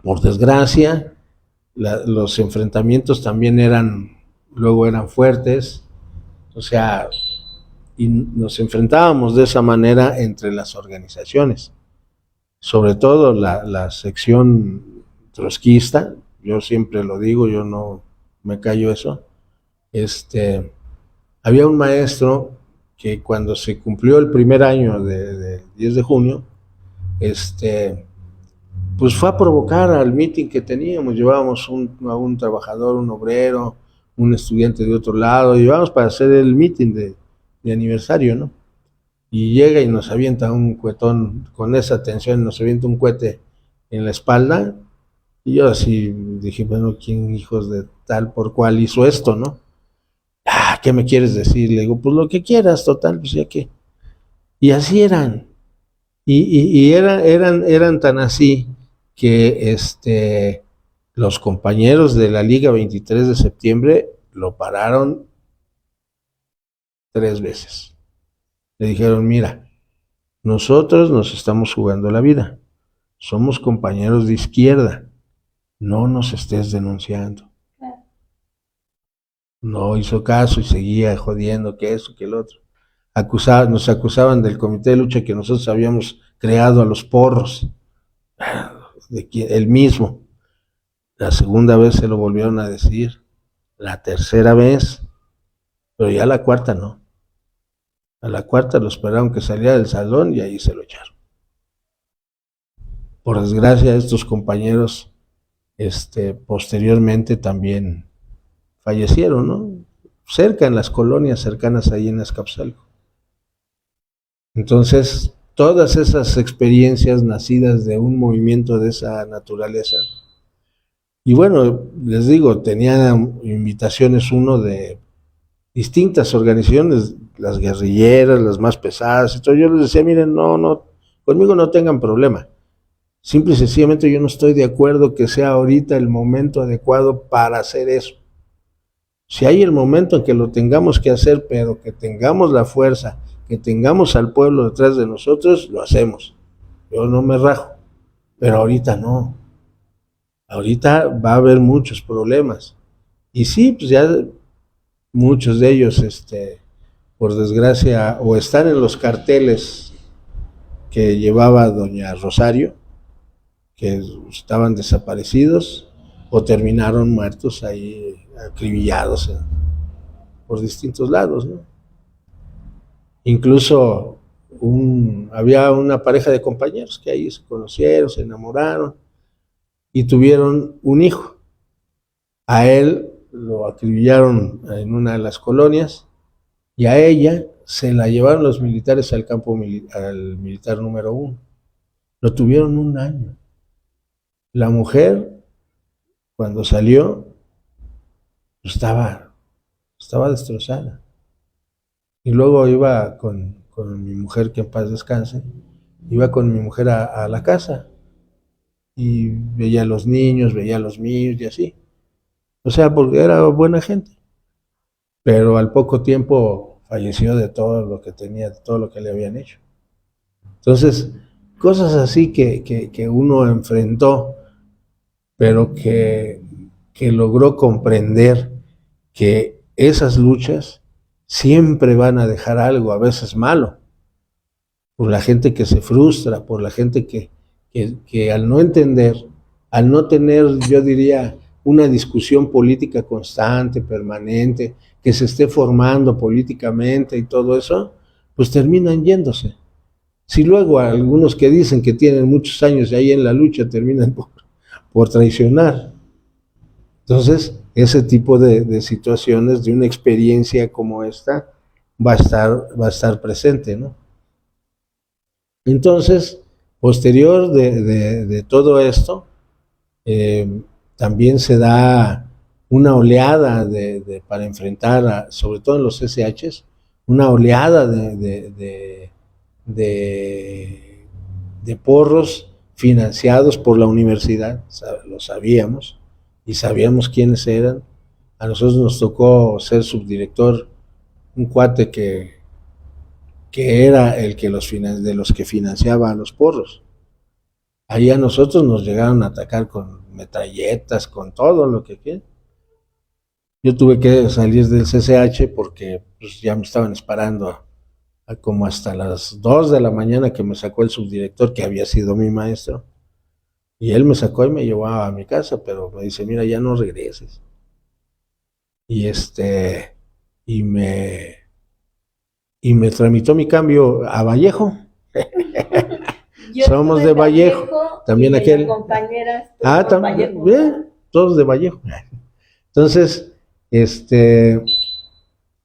por desgracia, los enfrentamientos también eran fuertes, o sea, y nos enfrentábamos de esa manera entre las organizaciones, sobre todo la sección trotskista. Yo siempre lo digo, yo no me callo eso. Había un maestro que cuando se cumplió el primer año de 10 de junio, pues fue a provocar al meeting que teníamos. Llevábamos a un trabajador, un obrero, un estudiante de otro lado, llevábamos para hacer el meeting de aniversario, ¿no? Y llega y nos avienta un cuetón, con esa tensión, nos avienta un cohete en la espalda, y yo así dije, bueno, ¿quién hijos de tal por cual hizo esto, no? ¿Qué me quieres decir? Le digo, pues lo que quieras, total, pues ya que. Y así eran. Y eran tan así que los compañeros de la Liga 23 de Septiembre lo pararon 3 veces. Le dijeron, mira, nosotros nos estamos jugando la vida, somos compañeros de izquierda, no nos estés denunciando. No hizo caso y seguía jodiendo que eso, que el otro. Nos acusaban del comité de lucha que nosotros habíamos creado a los porros, él mismo. La segunda vez se lo volvieron a decir, la tercera vez, pero ya la cuarta no. A la cuarta lo esperaron que saliera del salón y ahí se lo echaron. Por desgracia, estos compañeros posteriormente también fallecieron, ¿no? Cerca, en las colonias cercanas ahí en Azcapotzalco. Entonces, todas esas experiencias nacidas de un movimiento de esa naturaleza. Y bueno, les digo, tenía invitaciones uno de distintas organizaciones, las guerrilleras, las más pesadas, y todo. Yo les decía, miren, no, conmigo no tengan problema. Simple y sencillamente yo no estoy de acuerdo que sea ahorita el momento adecuado para hacer eso. Si hay el momento en que lo tengamos que hacer, pero que tengamos la fuerza, que tengamos al pueblo detrás de nosotros, lo hacemos. Yo no me rajo, pero ahorita no. Ahorita va a haber muchos problemas. Y sí, pues ya muchos de ellos, por desgracia, o están en los carteles que llevaba doña Rosario, que estaban desaparecidos, o terminaron muertos ahí, acribillados por distintos lados, ¿no? Incluso había una pareja de compañeros que ahí se conocieron, se enamoraron y tuvieron un hijo. A él lo acribillaron en una de las colonias y a ella se la llevaron los militares al campo al militar número 1. Lo tuvieron 1 año. La mujer, cuando salió, estaba destrozada. Y luego iba con mi mujer, que en paz descanse, iba con mi mujer a la casa y veía a los niños, veía a los míos y así. O sea, porque era buena gente. Pero al poco tiempo falleció de todo lo que tenía, de todo lo que le habían hecho. Entonces, cosas así que uno enfrentó, pero que logró comprender que esas luchas siempre van a dejar algo, a veces malo, por la gente que se frustra, por la gente que al no entender, al no tener, yo diría, una discusión política constante, permanente, que se esté formando políticamente y todo eso, pues terminan yéndose. Si luego algunos que dicen que tienen muchos años ahí en la lucha terminan por traicionar. Entonces, ese tipo de situaciones, de una experiencia como esta, va a estar presente, ¿no? Entonces, posterior de todo esto, también se da una oleada para enfrentar, sobre todo en los SHs, una oleada de porros financiados por la universidad, lo sabíamos, y sabíamos quiénes eran. A nosotros nos tocó ser subdirector, un cuate que era el que de los que financiaba a los porros. Ahí a nosotros nos llegaron a atacar con metralletas, con todo lo que quieran. Yo tuve que salir del CCH porque pues, ya me estaban esperando como hasta las 2 de la mañana, que me sacó el subdirector, que había sido mi maestro. Y él me sacó y me llevó a mi casa, pero me dice, mira, ya no regreses. Y y me tramitó mi cambio a Vallejo. Somos de Vallejo, también aquel. También, bien, todos de Vallejo. Entonces,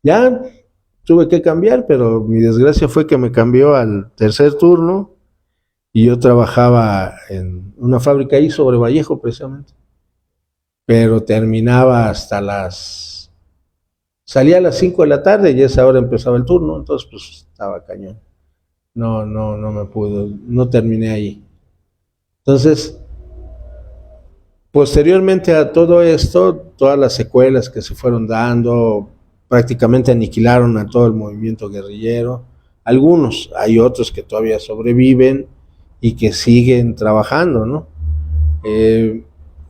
ya tuve que cambiar, pero mi desgracia fue que me cambió al tercer turno y yo trabajaba en una fábrica ahí sobre Vallejo precisamente, pero terminaba salía a las 5 de la tarde y a esa hora empezaba el turno, entonces pues estaba cañón. No me pudo, no terminé ahí. Entonces, posteriormente a todo esto, todas las secuelas que se fueron dando, prácticamente aniquilaron a todo el movimiento guerrillero. Algunos, hay otros que todavía sobreviven y que siguen trabajando, ¿no?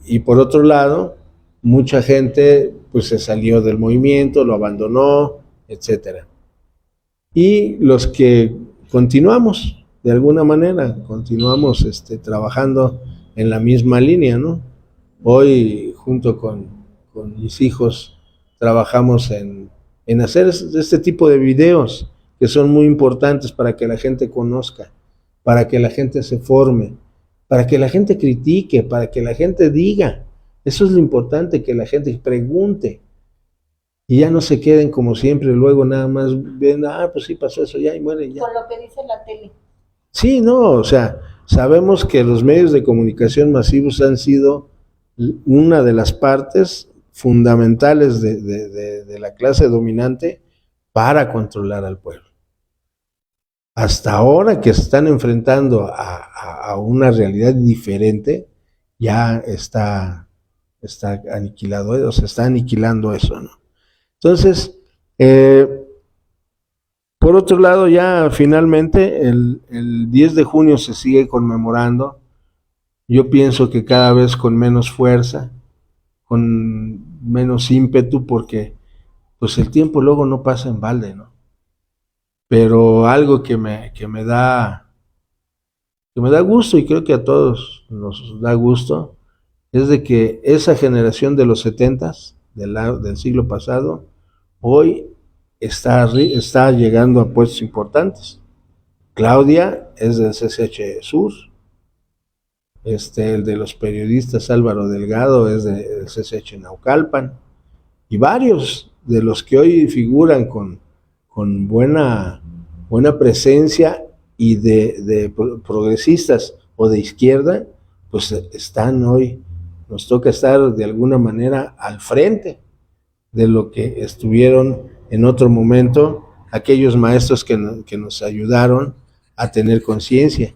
Y por otro lado, mucha gente pues se salió del movimiento, lo abandonó, etcétera. Y los que continuamos, de alguna manera, continuamos trabajando en la misma línea, ¿no? Hoy, junto con mis hijos, trabajamos en hacer este tipo de videos que son muy importantes para que la gente conozca, para que la gente se forme, para que la gente critique, para que la gente diga. Eso es lo importante, que la gente pregunte. Y ya no se queden como siempre, luego nada más ven, pues sí pasó eso, ya y muere ya.
Con lo que dice la tele.
Sí, no, o sea, sabemos que los medios de comunicación masivos han sido una de las partes fundamentales de la clase dominante para controlar al pueblo. Hasta ahora que se están enfrentando a una realidad diferente, ya está aniquilado, o se está aniquilando eso, ¿no? Entonces, por otro lado, ya finalmente el 10 de junio se sigue conmemorando. Yo pienso que cada vez con menos fuerza, con menos ímpetu, porque pues el tiempo luego no pasa en balde, ¿no? Pero algo que me da gusto, y creo que a todos nos da gusto, es de que esa generación de los 70s, del siglo pasado, hoy está llegando a puestos importantes. Claudia es del CCH Sur, el de los periodistas Álvaro Delgado es del CCH Naucalpan, y varios de los que hoy figuran con buena presencia y de progresistas o de izquierda, pues están hoy, nos toca estar de alguna manera al frente de lo que estuvieron en otro momento aquellos maestros que nos ayudaron a tener conciencia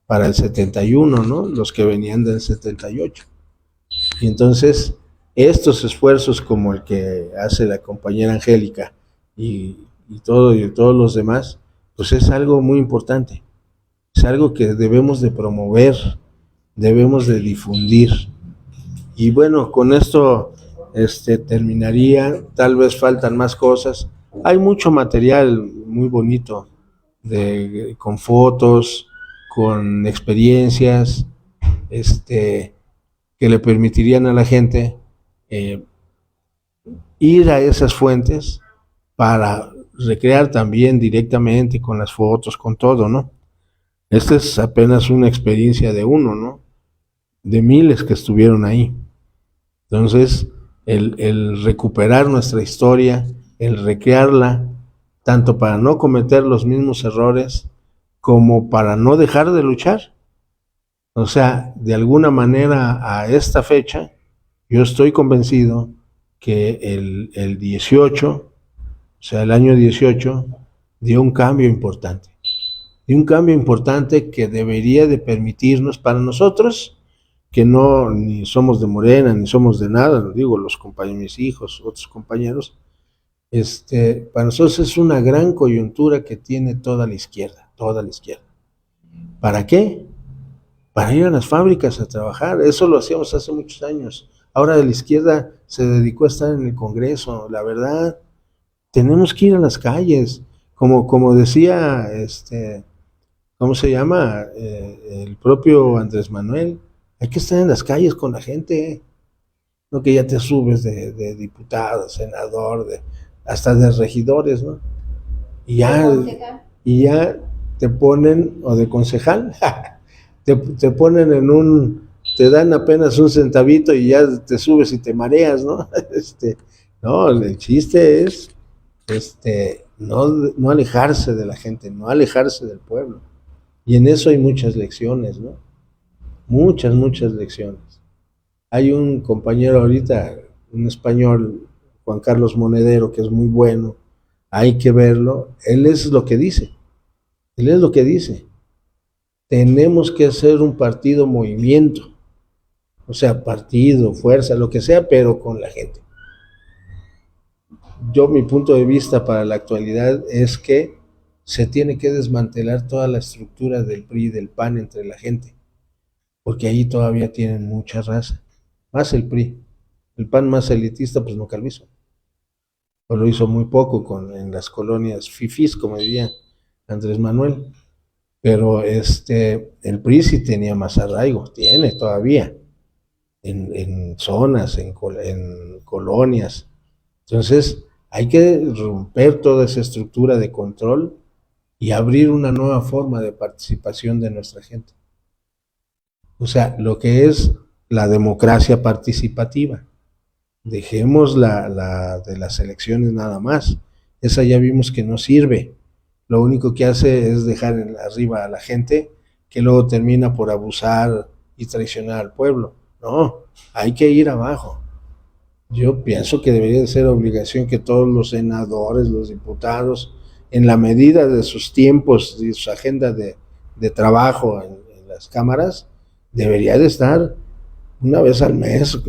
para el 71, ¿no? Los que venían del 78. Y entonces, estos esfuerzos como el que hace la compañera Angélica y todos los demás, pues es algo muy importante. Es algo que debemos de promover, debemos de difundir. Y bueno, con esto terminaría. Tal vez faltan más cosas. Hay mucho material muy bonito, con fotos, con experiencias, que le permitirían a la gente ir a esas fuentes para recrear también directamente con las fotos, con todo, ¿no? Esta es apenas una experiencia de uno, ¿no? De miles que estuvieron ahí. Entonces, el recuperar nuestra historia, el recrearla, tanto para no cometer los mismos errores, como para no dejar de luchar. O sea, de alguna manera a esta fecha, yo estoy convencido que el 18, o sea, el año 18, dio un cambio importante. Y un cambio importante que debería de permitirnos para nosotros, que no ni somos de Morena, ni somos de nada, lo digo, los compañeros, mis hijos, otros compañeros, para nosotros es una gran coyuntura que tiene toda la izquierda. ¿Para qué? Para ir a las fábricas a trabajar. Eso lo hacíamos hace muchos años. Ahora la izquierda se dedicó a estar en el Congreso. La verdad, tenemos que ir a las calles. Como decía, ¿cómo se llama? El propio Andrés Manuel. Hay que estar en las calles con la gente. No que ya te subes de diputado, senador, hasta de regidores, ¿no? Y ya te ponen, o de concejal, te ponen te dan apenas un centavito y ya te subes y te mareas, ¿no? No, el chiste es no alejarse de la gente, no alejarse del pueblo. Y en eso hay muchas lecciones, ¿no? Muchas lecciones. Hay un compañero ahorita, un español, Juan Carlos Monedero, que es muy bueno, hay que verlo. Él es lo que dice. Tenemos que hacer un partido movimiento, o sea, partido, fuerza, lo que sea, pero con la gente. Mi punto de vista para la actualidad es que se tiene que desmantelar toda la estructura del PRI y del PAN entre la gente, porque ahí todavía tienen mucha raza, más el PRI. El PAN más elitista, pues nunca lo hizo, o lo hizo muy poco en las colonias fifís, como diría Andrés Manuel. Pero el PRI sí tenía más arraigo, tiene todavía, en zonas, en colonias. Entonces, hay que romper toda esa estructura de control y abrir una nueva forma de participación de nuestra gente. O sea, lo que es la democracia participativa. Dejemos la de las elecciones nada más. Esa ya vimos que no sirve. Lo único que hace es dejar arriba a la gente, que luego termina por abusar y traicionar al pueblo. No, hay que ir abajo. Yo pienso que debería de ser obligación que todos los senadores, los diputados, en la medida de sus tiempos y su agenda de trabajo en las cámaras, debería de estar una vez al mes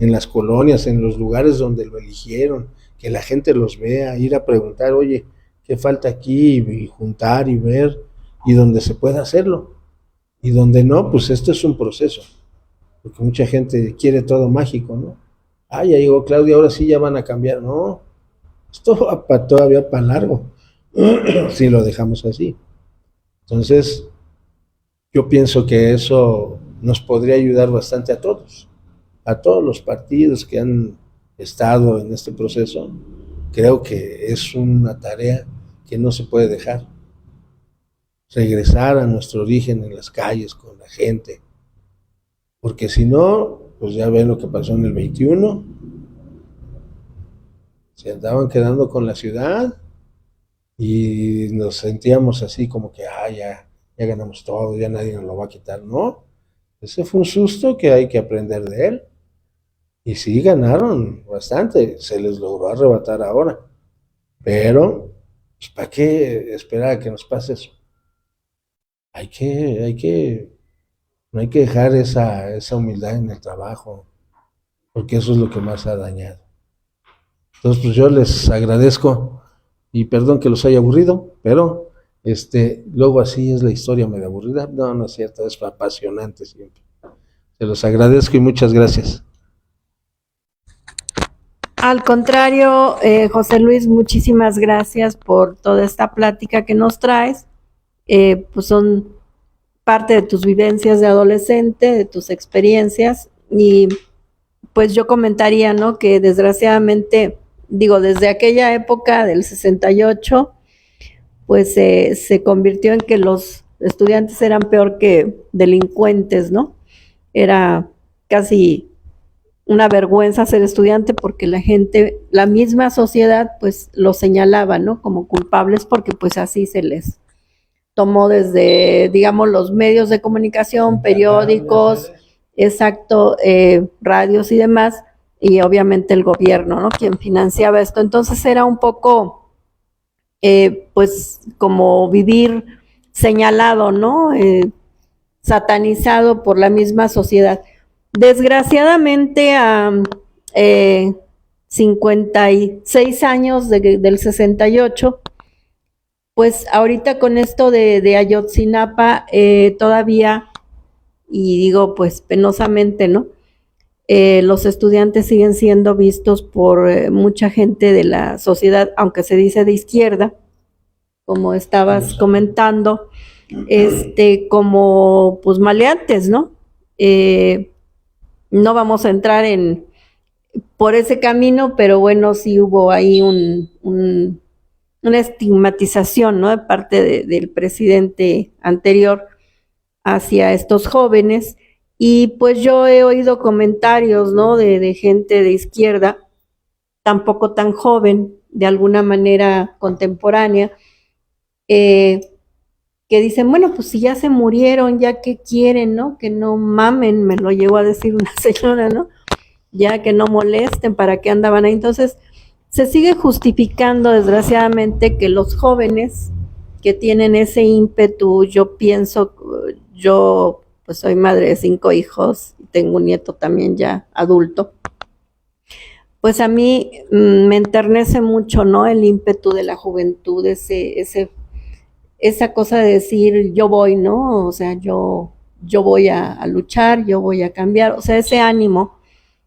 en las colonias, en los lugares donde lo eligieron, que la gente los vea, ir a preguntar, oye, ¿qué falta aquí? Y juntar y ver, y donde se pueda hacerlo. Y donde no, pues esto es un proceso, porque mucha gente quiere todo mágico, ¿no? Ah, ya llegó Claudia, ahora sí ya van a cambiar. No, esto va todavía para largo, si lo dejamos así. Entonces, yo pienso que eso nos podría ayudar bastante a todos los partidos que han estado en este proceso. Creo que es una tarea que no se puede dejar. Regresar a nuestro origen en las calles con la gente, porque si no, pues ya ven lo que pasó en el 21, se andaban quedando con la ciudad y nos sentíamos así como que, ya ganamos todo, ya nadie nos lo va a quitar. No, ese fue un susto que hay que aprender de él. Y sí, ganaron bastante, se les logró arrebatar ahora. Pero, pues, ¿para qué esperar a que nos pase eso? No hay que dejar esa humildad en el trabajo, porque eso es lo que más ha dañado. Entonces, pues yo les agradezco y perdón que los haya aburrido, pero luego así es la historia medio aburrida. No, no es cierto, es apasionante siempre. Se los agradezco y muchas gracias.
Al contrario, José Luis, muchísimas gracias por toda esta plática que nos traes. Pues son parte de tus vivencias de adolescente, de tus experiencias, y pues yo comentaría, ¿no?, que desgraciadamente, digo, desde aquella época del 68, pues se convirtió en que los estudiantes eran peor que delincuentes, ¿no? Era casi una vergüenza ser estudiante porque la gente, la misma sociedad, pues los señalaba, ¿no?, como culpables porque pues así se les tomó desde, digamos, los medios de comunicación, periódicos, exacto, radios y demás, y obviamente el gobierno, ¿no?, quien financiaba esto. Entonces era un poco, pues, como vivir señalado, ¿no?, satanizado por la misma sociedad. Desgraciadamente, a 56 años del 68, pues ahorita con esto de Ayotzinapa, todavía, y digo pues penosamente, ¿no?, los estudiantes siguen siendo vistos por mucha gente de la sociedad, aunque se dice de izquierda, como estabas comentando, como pues maleantes, ¿no? No vamos a entrar por ese camino, pero bueno, sí hubo ahí una estigmatización, ¿no?, de parte del presidente anterior hacia estos jóvenes. Y pues yo he oído comentarios, ¿no?, de gente de izquierda, tampoco tan joven, de alguna manera contemporánea, que dicen, bueno, pues si ya se murieron, ya que quieren, ¿no?, que no mamen, me lo llegó a decir una señora, ¿no?, ya que no molesten, ¿para qué andaban ahí? Entonces, se sigue justificando, desgraciadamente, que los jóvenes que tienen ese ímpetu, yo pienso, yo pues soy madre de 5 hijos, y tengo un nieto también ya adulto, pues a mí me enternece mucho, ¿no?, el ímpetu de la juventud, esa cosa de decir, yo voy, ¿no?, o sea, yo voy a luchar, yo voy a cambiar, o sea, ese ánimo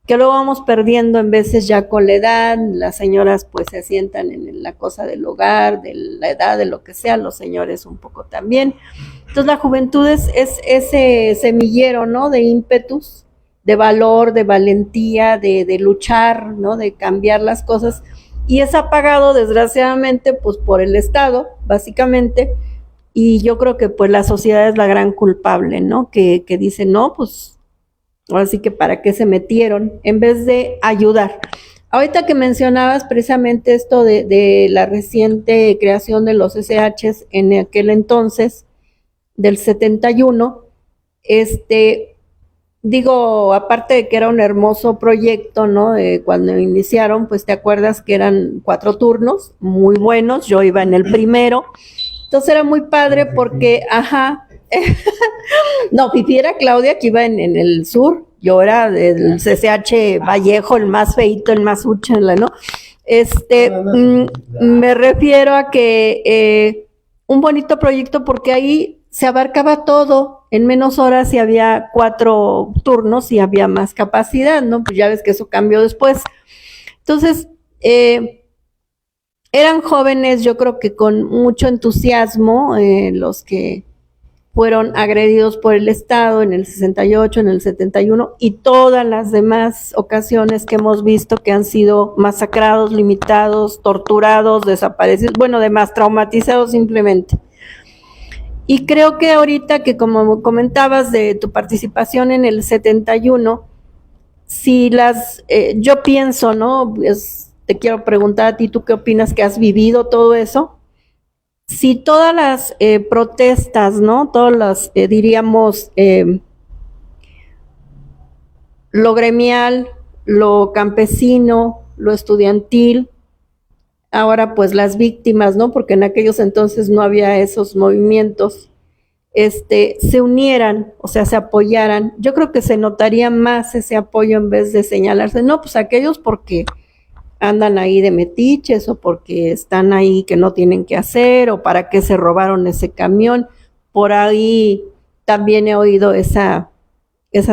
que luego vamos perdiendo en veces ya con la edad. Las señoras pues se asientan en la cosa del hogar, de la edad, de lo que sea, los señores un poco también. Entonces la juventud es ese semillero, ¿no?, de ímpetus, de valor, de valentía, de luchar, ¿no?, de cambiar las cosas, y es apagado desgraciadamente pues por el Estado, básicamente, y yo creo que pues la sociedad es la gran culpable, ¿no?, que dice, no, pues ahora sí que para qué se metieron, en vez de ayudar. Ahorita que mencionabas precisamente esto de la reciente creación de los SHs en aquel entonces, del 71, digo, aparte de que era un hermoso proyecto, ¿no? Cuando iniciaron, pues te acuerdas que eran 4 turnos, muy buenos, yo iba en el primero, entonces era muy padre porque, ajá, no, Fifi era Claudia que iba en el sur, yo era del CCH Vallejo, el más feito, el más úchala, ¿no? Me refiero a que un bonito proyecto porque ahí se abarcaba todo en menos horas y había 4 turnos y había más capacidad, ¿no? Pues ya ves que eso cambió después. Entonces, eran jóvenes, yo creo que con mucho entusiasmo, los que fueron agredidos por el Estado en el 68, en el 71 y todas las demás ocasiones que hemos visto que han sido masacrados, limitados, torturados, desaparecidos, bueno, demás, traumatizados simplemente. Y creo que ahorita que como comentabas de tu participación en el 71, si yo pienso, ¿no? Te quiero preguntar a ti, ¿tú qué opinas que has vivido todo eso? Si todas las protestas, ¿no? Todas las, diríamos, lo gremial, lo campesino, lo estudiantil, ahora pues las víctimas, ¿no? Porque en aquellos entonces no había esos movimientos, se unieran, o sea, se apoyaran, yo creo que se notaría más ese apoyo en vez de señalarse, no, pues aquellos porque andan ahí de metiches o porque están ahí que no tienen que hacer o para qué se robaron ese camión. Por ahí también he oído esa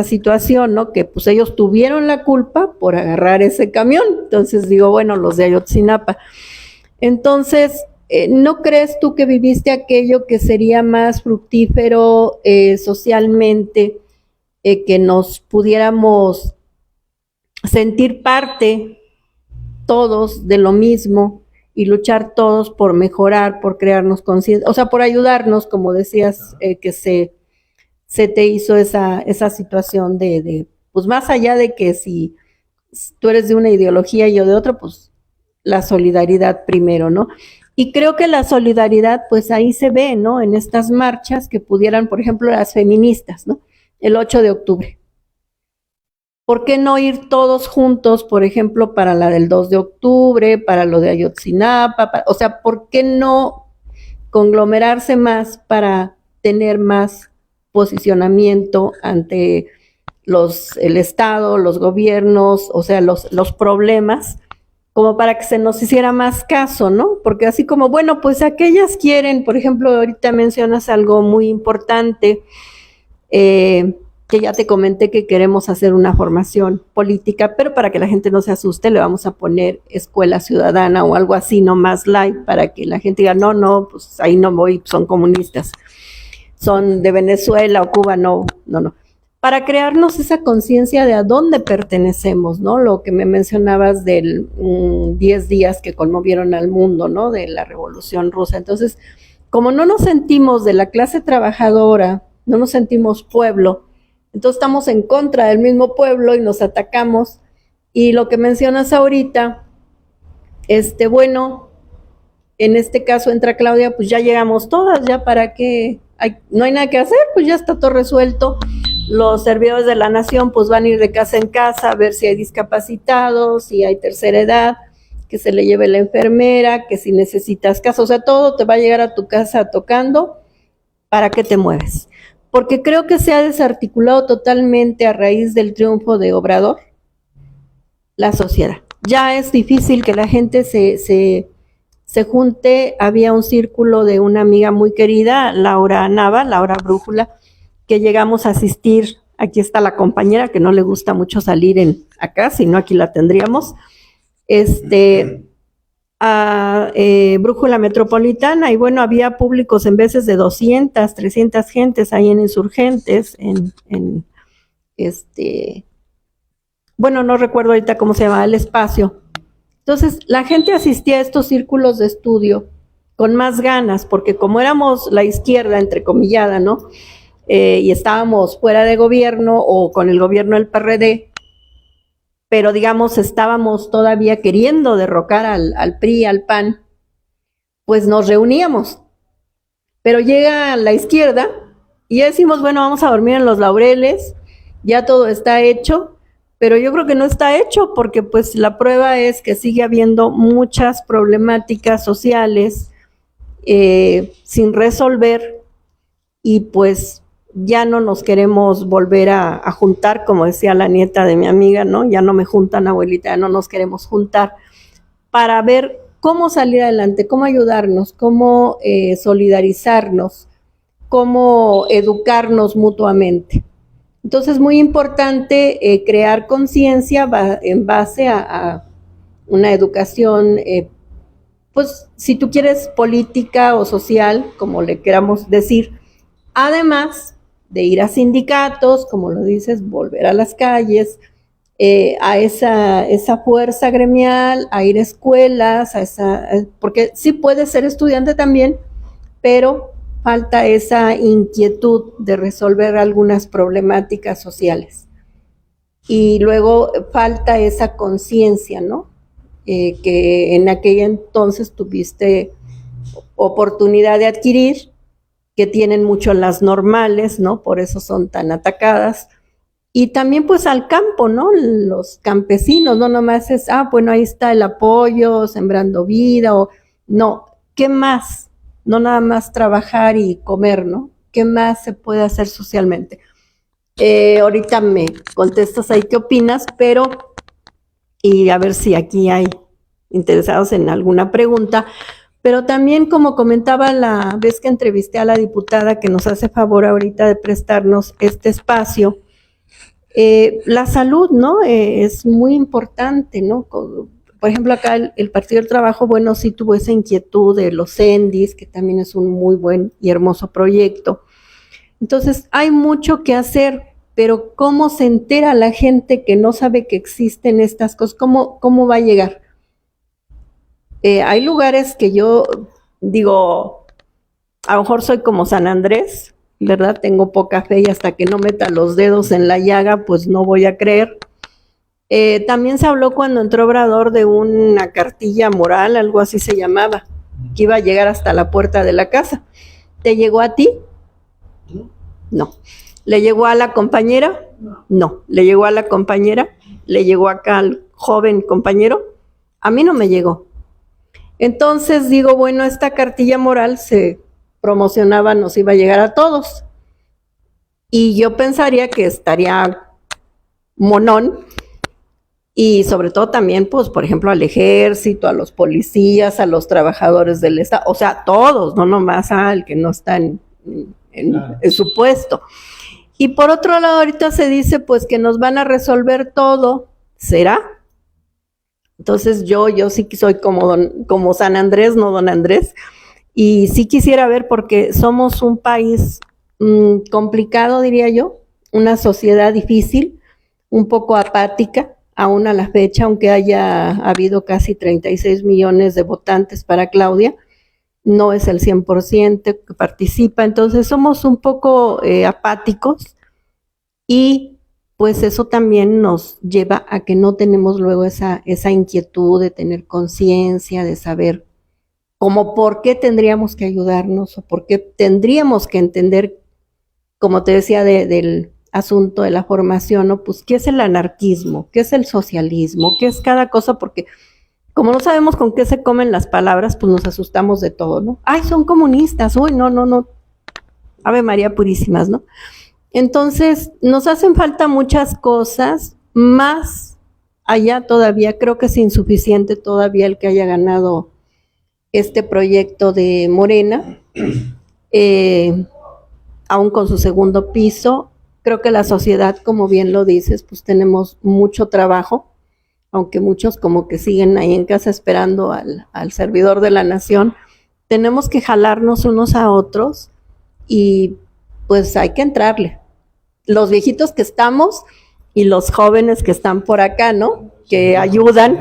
situación, ¿no? Que pues ellos tuvieron la culpa por agarrar ese camión. Entonces digo, bueno, los de Ayotzinapa. Entonces, ¿no crees tú que viviste aquello que sería más fructífero socialmente, que nos pudiéramos sentir parte todos de lo mismo y luchar todos por mejorar, por crearnos conciencia, o sea, por ayudarnos, como decías, que se te hizo esa situación pues más allá de que si tú eres de una ideología y yo de otra, pues la solidaridad primero, ¿no? Y creo que la solidaridad, pues ahí se ve, ¿no? En estas marchas que pudieran, por ejemplo, las feministas, ¿no? El 8 de octubre. ¿Por qué no ir todos juntos, por ejemplo, para la del 2 de octubre, para lo de Ayotzinapa? O sea, ¿por qué no conglomerarse más para tener más posicionamiento ante el Estado, los gobiernos, o sea, los problemas, como para que se nos hiciera más caso, ¿no? Porque así como, bueno, pues aquellas quieren, por ejemplo, ahorita mencionas algo muy importante, que ya te comenté que queremos hacer una formación política, pero para que la gente no se asuste, le vamos a poner escuela ciudadana o algo así, no más light, para que la gente diga, no, pues ahí no voy, son comunistas, son de Venezuela o Cuba, no. Para crearnos esa conciencia de a dónde pertenecemos, ¿no? Lo que me mencionabas del 10 días que conmovieron al mundo, ¿no? De la Revolución Rusa. Entonces, como no nos sentimos de la clase trabajadora, no nos sentimos pueblo, entonces estamos en contra del mismo pueblo y nos atacamos. Y lo que mencionas ahorita, bueno, en este caso entra Claudia, pues ya llegamos todas, ya para qué, no hay nada que hacer, pues ya está todo resuelto. Los servidores de la nación pues van a ir de casa en casa a ver si hay discapacitados, si hay tercera edad, que se le lleve la enfermera, que si necesitas casa, o sea, todo te va a llegar a tu casa tocando, ¿para qué te mueves? Porque creo que se ha desarticulado totalmente a raíz del triunfo de Obrador la sociedad. Ya es difícil que la gente se junte. Había un círculo de una amiga muy querida, Laura Nava, Laura Brújula, que llegamos a asistir. Aquí está la compañera que no le gusta mucho salir acá, si no aquí la tendríamos. A Brújula Metropolitana, y bueno, había públicos en veces de 200, 300 gentes ahí en Insurgentes, bueno, no recuerdo ahorita cómo se llama el espacio. Entonces, la gente asistía a estos círculos de estudio con más ganas, porque como éramos la izquierda, entrecomillada, ¿no? Y estábamos fuera de gobierno o con el gobierno del PRD, pero digamos estábamos todavía queriendo derrocar al PRI, al PAN, pues nos reuníamos. Pero llega la izquierda y ya decimos, bueno, vamos a dormir en los laureles, ya todo está hecho, pero yo creo que no está hecho porque pues la prueba es que sigue habiendo muchas problemáticas sociales sin resolver y pues ya no nos queremos volver a juntar, como decía la nieta de mi amiga, ¿no? Ya no me juntan, abuelita, ya no nos queremos juntar para ver cómo salir adelante, cómo ayudarnos, cómo solidarizarnos, cómo educarnos mutuamente. Entonces, muy importante crear conciencia en base a una educación, pues, si tú quieres, política o social, como le queramos decir, además de ir a sindicatos, como lo dices, volver a las calles, a esa fuerza gremial, a ir a escuelas, porque sí puedes ser estudiante también, pero falta esa inquietud de resolver algunas problemáticas sociales. Y luego falta esa conciencia, ¿no? Que en aquel entonces tuviste oportunidad de adquirir, que tienen mucho las normales, ¿no? Por eso son tan atacadas. Y también pues al campo, ¿no? Los campesinos, no nomás es, bueno, ahí está el apoyo, sembrando vida, o no, ¿qué más? No nada más trabajar y comer, ¿no? ¿Qué más se puede hacer socialmente? Ahorita me contestas ahí qué opinas, pero, y a ver si aquí hay interesados en alguna pregunta, pero también como comentaba la vez que entrevisté a la diputada que nos hace favor ahorita de prestarnos este espacio, la salud, ¿no? Es muy importante, ¿no? Por ejemplo, acá el Partido del Trabajo, bueno, sí tuvo esa inquietud de los CENDIs, que también es un muy buen y hermoso proyecto. Entonces, hay mucho que hacer, pero ¿cómo se entera la gente que no sabe que existen estas cosas? ¿Cómo va a llegar? Hay lugares que yo digo, a lo mejor soy como San Andrés, ¿verdad? Tengo poca fe y hasta que no meta los dedos en la llaga, pues no voy a creer. También se habló cuando entró Obrador de una cartilla moral, algo así se llamaba, que iba a llegar hasta la puerta de la casa. ¿Te llegó a ti? No. ¿Le llegó a la compañera? No. ¿Le llegó a la compañera? ¿Le llegó acá al joven compañero? A mí no me llegó. Entonces digo, bueno, esta cartilla moral se promocionaba, nos iba a llegar a todos. Y yo pensaría que estaría monón, y sobre todo también, pues, por ejemplo, al ejército, a los policías, a los trabajadores del Estado, o sea, todos, no nomás al que no está en su puesto. Y por otro lado, ahorita se dice, pues, que nos van a resolver todo. ¿Será? Entonces yo sí que soy como San Andrés, no Don Andrés, y sí quisiera ver, porque somos un país complicado, diría yo, una sociedad difícil, un poco apática, aún a la fecha, aunque haya habido casi 36 millones de votantes para Claudia, no es el 100% que participa, entonces somos un poco apáticos, y pues eso también nos lleva a que no tenemos luego esa inquietud de tener conciencia, de saber como por qué tendríamos que ayudarnos o por qué tendríamos que entender, como te decía, del asunto de la formación, ¿no? Pues, ¿qué es el anarquismo? ¿Qué es el socialismo? ¿Qué es cada cosa? Porque como no sabemos con qué se comen las palabras, pues nos asustamos de todo, ¿no? ¡Ay, son comunistas! ¡Uy, no! Ave María Purísimas, ¿no? Entonces, nos hacen falta muchas cosas, más allá todavía, creo que es insuficiente todavía el que haya ganado este proyecto de Morena, aún con su segundo piso. Creo que la sociedad, como bien lo dices, pues tenemos mucho trabajo, aunque muchos como que siguen ahí en casa esperando al servidor de la nación. Tenemos que jalarnos unos a otros y pues hay que entrarle. Los viejitos que estamos y los jóvenes que están por acá, ¿no? Que ayudan.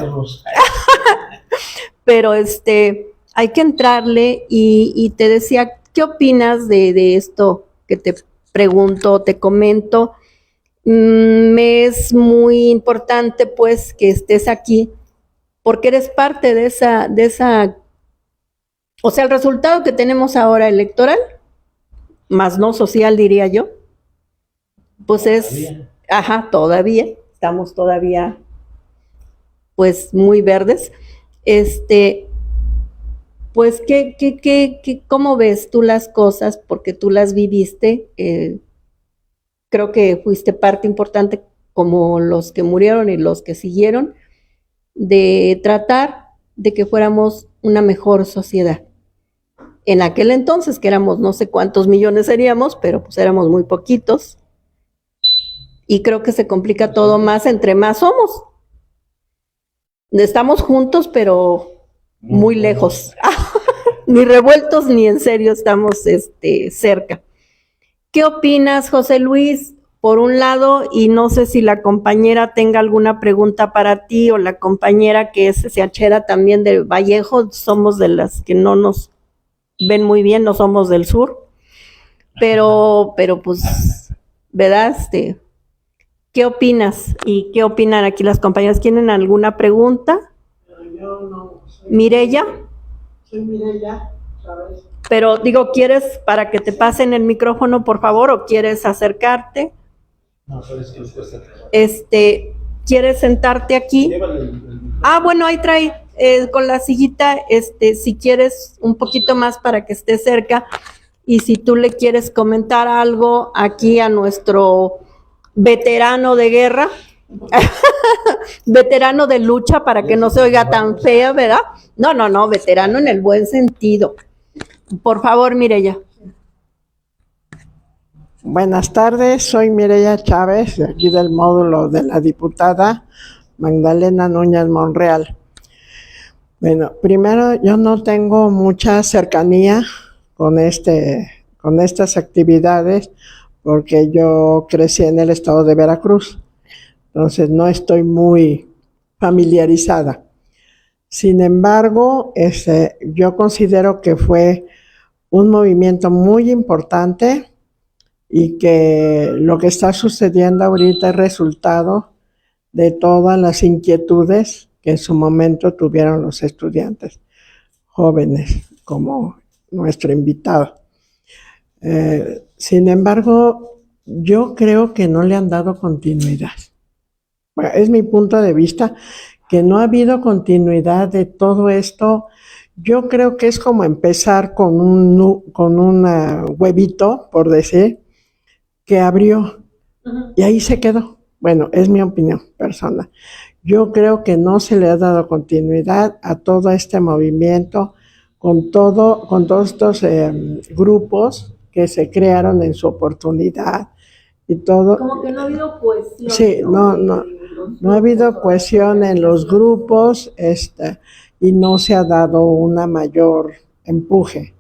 Pero hay que entrarle, y te decía, ¿qué opinas de esto que te pregunto, te comento? Me es muy importante pues que estés aquí porque eres parte de esa, o sea, el resultado que tenemos ahora electoral, más no social, diría yo, pues Ajá, todavía, estamos todavía pues muy verdes. Pues, ¿cómo ves tú las cosas? Porque tú las viviste, creo que fuiste parte importante, como los que murieron y los que siguieron, de tratar de que fuéramos una mejor sociedad. En aquel entonces, que éramos no sé cuántos millones seríamos, pero pues éramos muy poquitos, y creo que se complica todo más entre más somos. Estamos juntos, pero muy lejos. Ni revueltos ni en serio estamos cerca. ¿Qué opinas, José Luis? Por un lado, y no sé si la compañera tenga alguna pregunta para ti, o la compañera que es seachera también de Vallejo, somos de las que no nos ven muy bien, no somos del sur, pero pues, ¿verdad? ¿Qué opinas? ¿Y qué opinan aquí las compañeras? ¿Tienen alguna pregunta?
Yo no soy
Mireya.
Soy Mireya, ¿sabes?
Pero digo, ¿quieres para que te pasen el micrófono, por favor, o quieres acercarte?
No, sabes que les cuesta trabajo.
¿Quieres sentarte aquí? Ah, bueno, ahí trae con la sillita, si quieres un poquito más para que esté cerca, y si tú le quieres comentar algo aquí a nuestro veterano de guerra, veterano de lucha, para que no se oiga tan fea, ¿verdad? No, veterano en el buen sentido. Por favor, Mireya.
Buenas tardes, soy Mireya Chávez, de aquí del módulo de la diputada Magdalena Núñez Monreal. Bueno, primero, yo no tengo mucha cercanía con estas actividades, porque yo crecí en el estado de Veracruz, entonces no estoy muy familiarizada. Sin embargo, yo considero que fue un movimiento muy importante, y que lo que está sucediendo ahorita es resultado de todas las inquietudes que en su momento tuvieron los estudiantes jóvenes, como nuestro invitado. Sin embargo, yo creo que no le han dado continuidad. Bueno, es mi punto de vista, que no ha habido continuidad de todo esto. Yo creo que es como empezar con un huevito, por decir, que abrió y ahí se quedó. Bueno, es mi opinión personal. Yo creo que no se le ha dado continuidad a todo este movimiento, con todos estos grupos que se crearon en su oportunidad y todo.
Como que no ha habido cohesión.
Sí, no ha habido cohesión en los grupos, y no se ha dado una mayor empuje.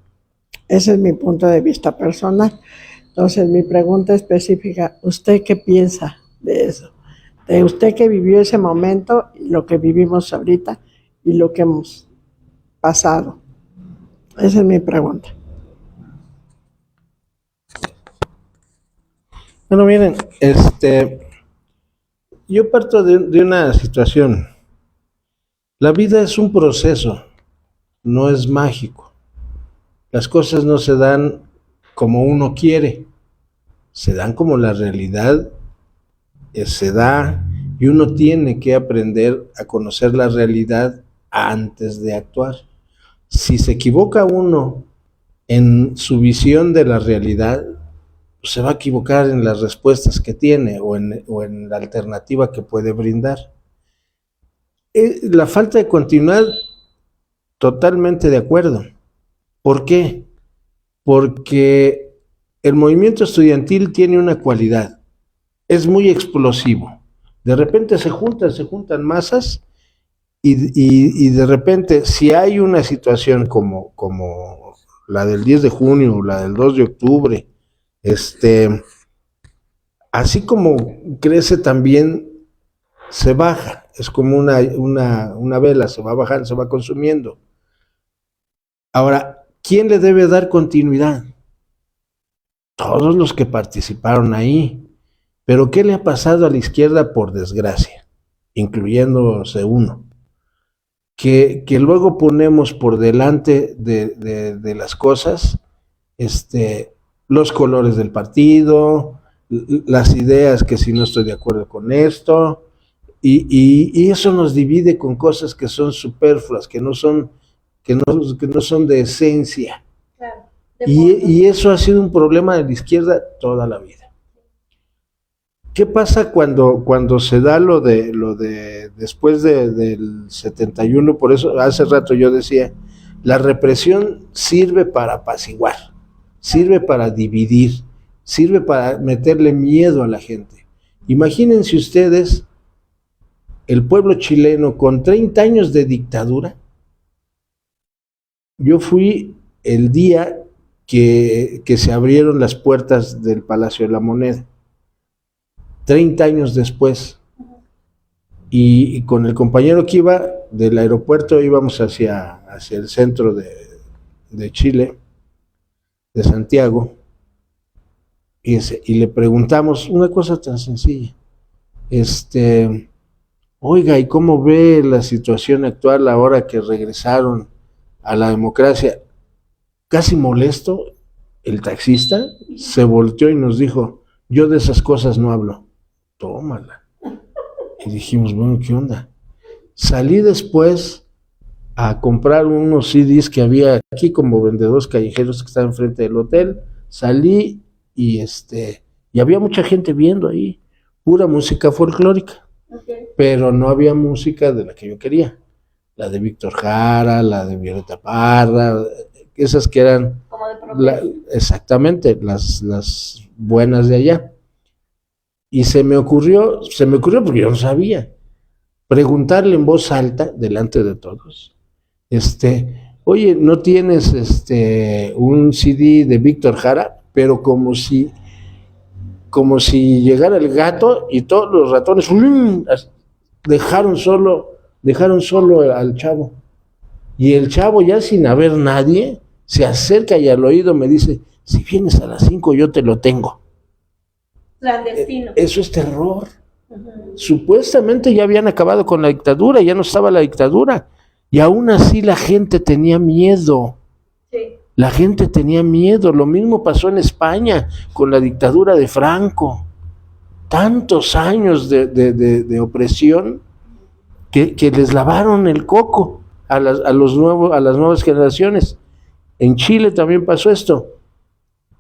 Ese es mi punto de vista personal. Entonces, mi pregunta específica, ¿usted qué piensa de eso? De usted que vivió ese momento, y lo que vivimos ahorita, y lo que hemos pasado. Esa es mi pregunta.
Bueno, miren, yo parto de una situación. La vida es un proceso, no es mágico. Las cosas no se dan como uno quiere, se dan como la realidad se da, y uno tiene que aprender a conocer la realidad antes de actuar. Si se equivoca uno en su visión de la realidad, pues se va a equivocar en las respuestas que tiene, o en la alternativa que puede brindar. La falta de continuidad, totalmente de acuerdo. ¿Por qué? Porque el movimiento estudiantil tiene una cualidad: es muy explosivo. De repente se juntan masas, y de repente, si hay una situación como la del 10 de junio o la del 2 de octubre, así como crece, también se baja. Es como una vela, se va bajando, se va consumiendo. Ahora, ¿quién le debe dar continuidad? Todos los que participaron ahí. Pero ¿qué le ha pasado a la izquierda, por desgracia? Incluyéndose uno. Que luego ponemos por delante de las cosas los colores del partido, las ideas, que si no estoy de acuerdo con esto, y eso nos divide con cosas que son superfluas, que no son de esencia.
Claro.
Y eso ha sido un problema de la izquierda toda la vida. ¿Qué pasa cuando se da lo de después del 71? Por eso hace rato yo decía, la represión sirve para apaciguar, sirve para dividir, sirve para meterle miedo a la gente. Imagínense ustedes el pueblo chileno con 30 años de dictadura. Yo fui el día que se abrieron las puertas del Palacio de la Moneda, 30 años después, y con el compañero que iba del aeropuerto íbamos hacia el centro de Chile, de Santiago, y le preguntamos una cosa tan sencilla, oiga, ¿y cómo ve la situación actual ahora que regresaron a la democracia? Casi molesto, el taxista se volteó y nos dijo, yo de esas cosas no hablo. Tómala. Y dijimos, bueno, ¿qué onda? Salí después a comprar unos CDs que había aquí como vendedores callejeros que estaban enfrente del hotel. Salí y había mucha gente viendo ahí, pura música folclórica.
Okay.
Pero no había música de la que yo quería. La de Víctor Jara, la de Violeta Parra, esas que eran
como de protesta.
Exactamente, las buenas de allá. Y se me ocurrió porque yo no sabía, preguntarle en voz alta, delante de todos, oye, ¿no tienes un CD de Víctor Jara? Pero como si llegara el gato y todos los ratones dejaron solo al chavo. Y el chavo, ya sin haber nadie, se acerca y al oído me dice, si vienes a las 5 yo te lo tengo.
Clandestino.
Eso es terror. Supuestamente ya habían acabado con la dictadura, ya no estaba la dictadura, y aún así la gente tenía miedo.
Sí.
La gente tenía miedo. Lo mismo pasó en España con la dictadura de Franco. Tantos años de opresión que les lavaron el coco a las nuevas generaciones. En Chile también pasó esto.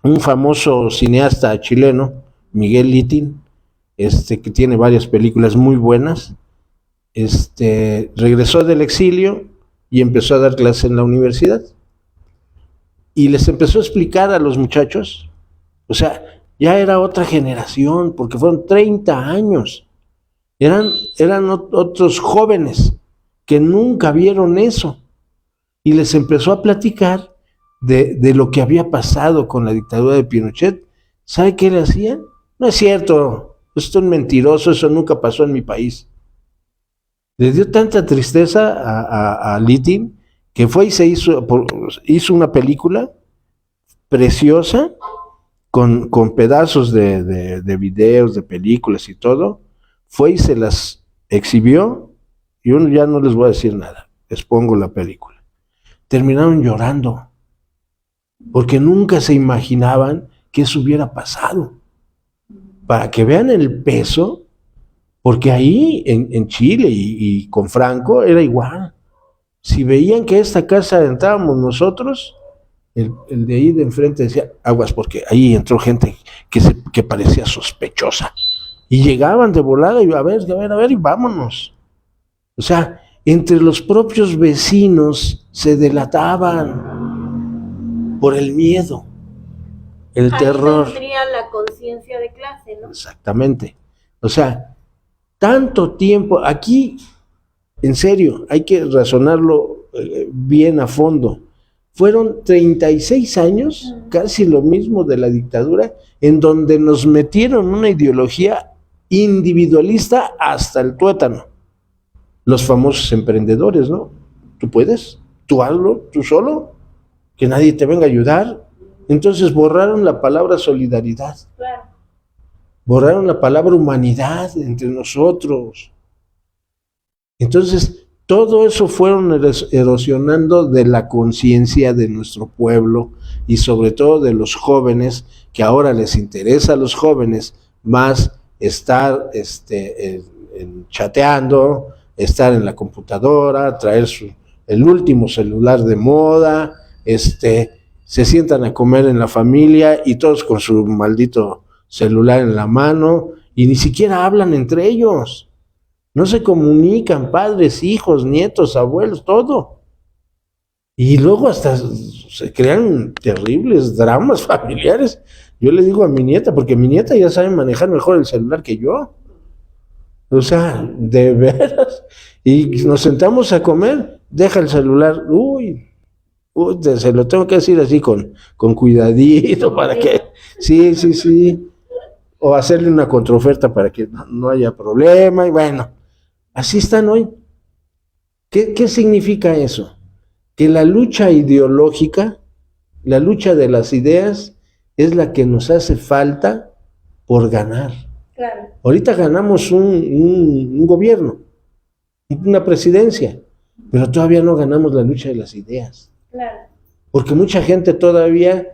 Un famoso cineasta chileno, Miguel Litin, que tiene varias películas muy buenas, regresó del exilio y empezó a dar clases en la universidad. Y les empezó a explicar a los muchachos, o sea, ya era otra generación, porque fueron 30 años. Eran otros jóvenes que nunca vieron eso. Y les empezó a platicar de lo que había pasado con la dictadura de Pinochet. ¿Sabe qué le hacían? No es cierto, esto es mentiroso, eso nunca pasó en mi país. Le dio tanta tristeza a Litin que fue y se hizo una película preciosa con pedazos de videos, de películas y todo. Fue y se las exhibió, y yo ya no les voy a decir nada, les pongo la película. Terminaron llorando, porque nunca se imaginaban que eso hubiera pasado. Para que vean el peso, porque ahí en Chile y con Franco era igual. Si veían que a esta casa entrábamos nosotros, el de ahí de enfrente decía, aguas, porque ahí entró gente que parecía sospechosa. Y llegaban de volada y a ver, y vámonos. O sea, entre los propios vecinos se delataban por el miedo, el terror.
Ahí tendría la conciencia de clase, ¿no?
Exactamente. O sea, tanto tiempo, aquí, en serio, hay que razonarlo bien a fondo. Fueron 36 años, casi lo mismo de la dictadura, en donde nos metieron una ideología individualista hasta el tuétano. Los famosos emprendedores, ¿no? Tú puedes, tú hazlo, tú solo, que nadie te venga a ayudar. Entonces borraron la palabra solidaridad.
Claro.
Borraron la palabra humanidad entre nosotros. Entonces, Todo eso fueron erosionando de la conciencia de nuestro pueblo y sobre todo de los jóvenes, que ahora les interesa a los jóvenes más estar chateando, estar en la computadora, traer el último celular de moda, se sientan a comer en la familia y todos con su maldito celular en la mano y ni siquiera hablan entre ellos. No se comunican, padres, hijos, nietos, abuelos, todo. Y luego hasta se crean terribles dramas familiares. Yo le digo a mi nieta, porque mi nieta ya sabe manejar mejor el celular que yo. O sea, de veras. Y nos sentamos a comer, deja el celular, se lo tengo que decir así con cuidadito para que, sí, o hacerle una contraoferta para que no haya problema, y bueno, así están hoy. ¿Qué significa eso? Que la lucha ideológica, la lucha de las ideas, es la que nos hace falta por ganar.
Claro.
Ahorita ganamos un gobierno, una presidencia, pero todavía no ganamos la lucha de las ideas.
Claro. Porque
mucha gente todavía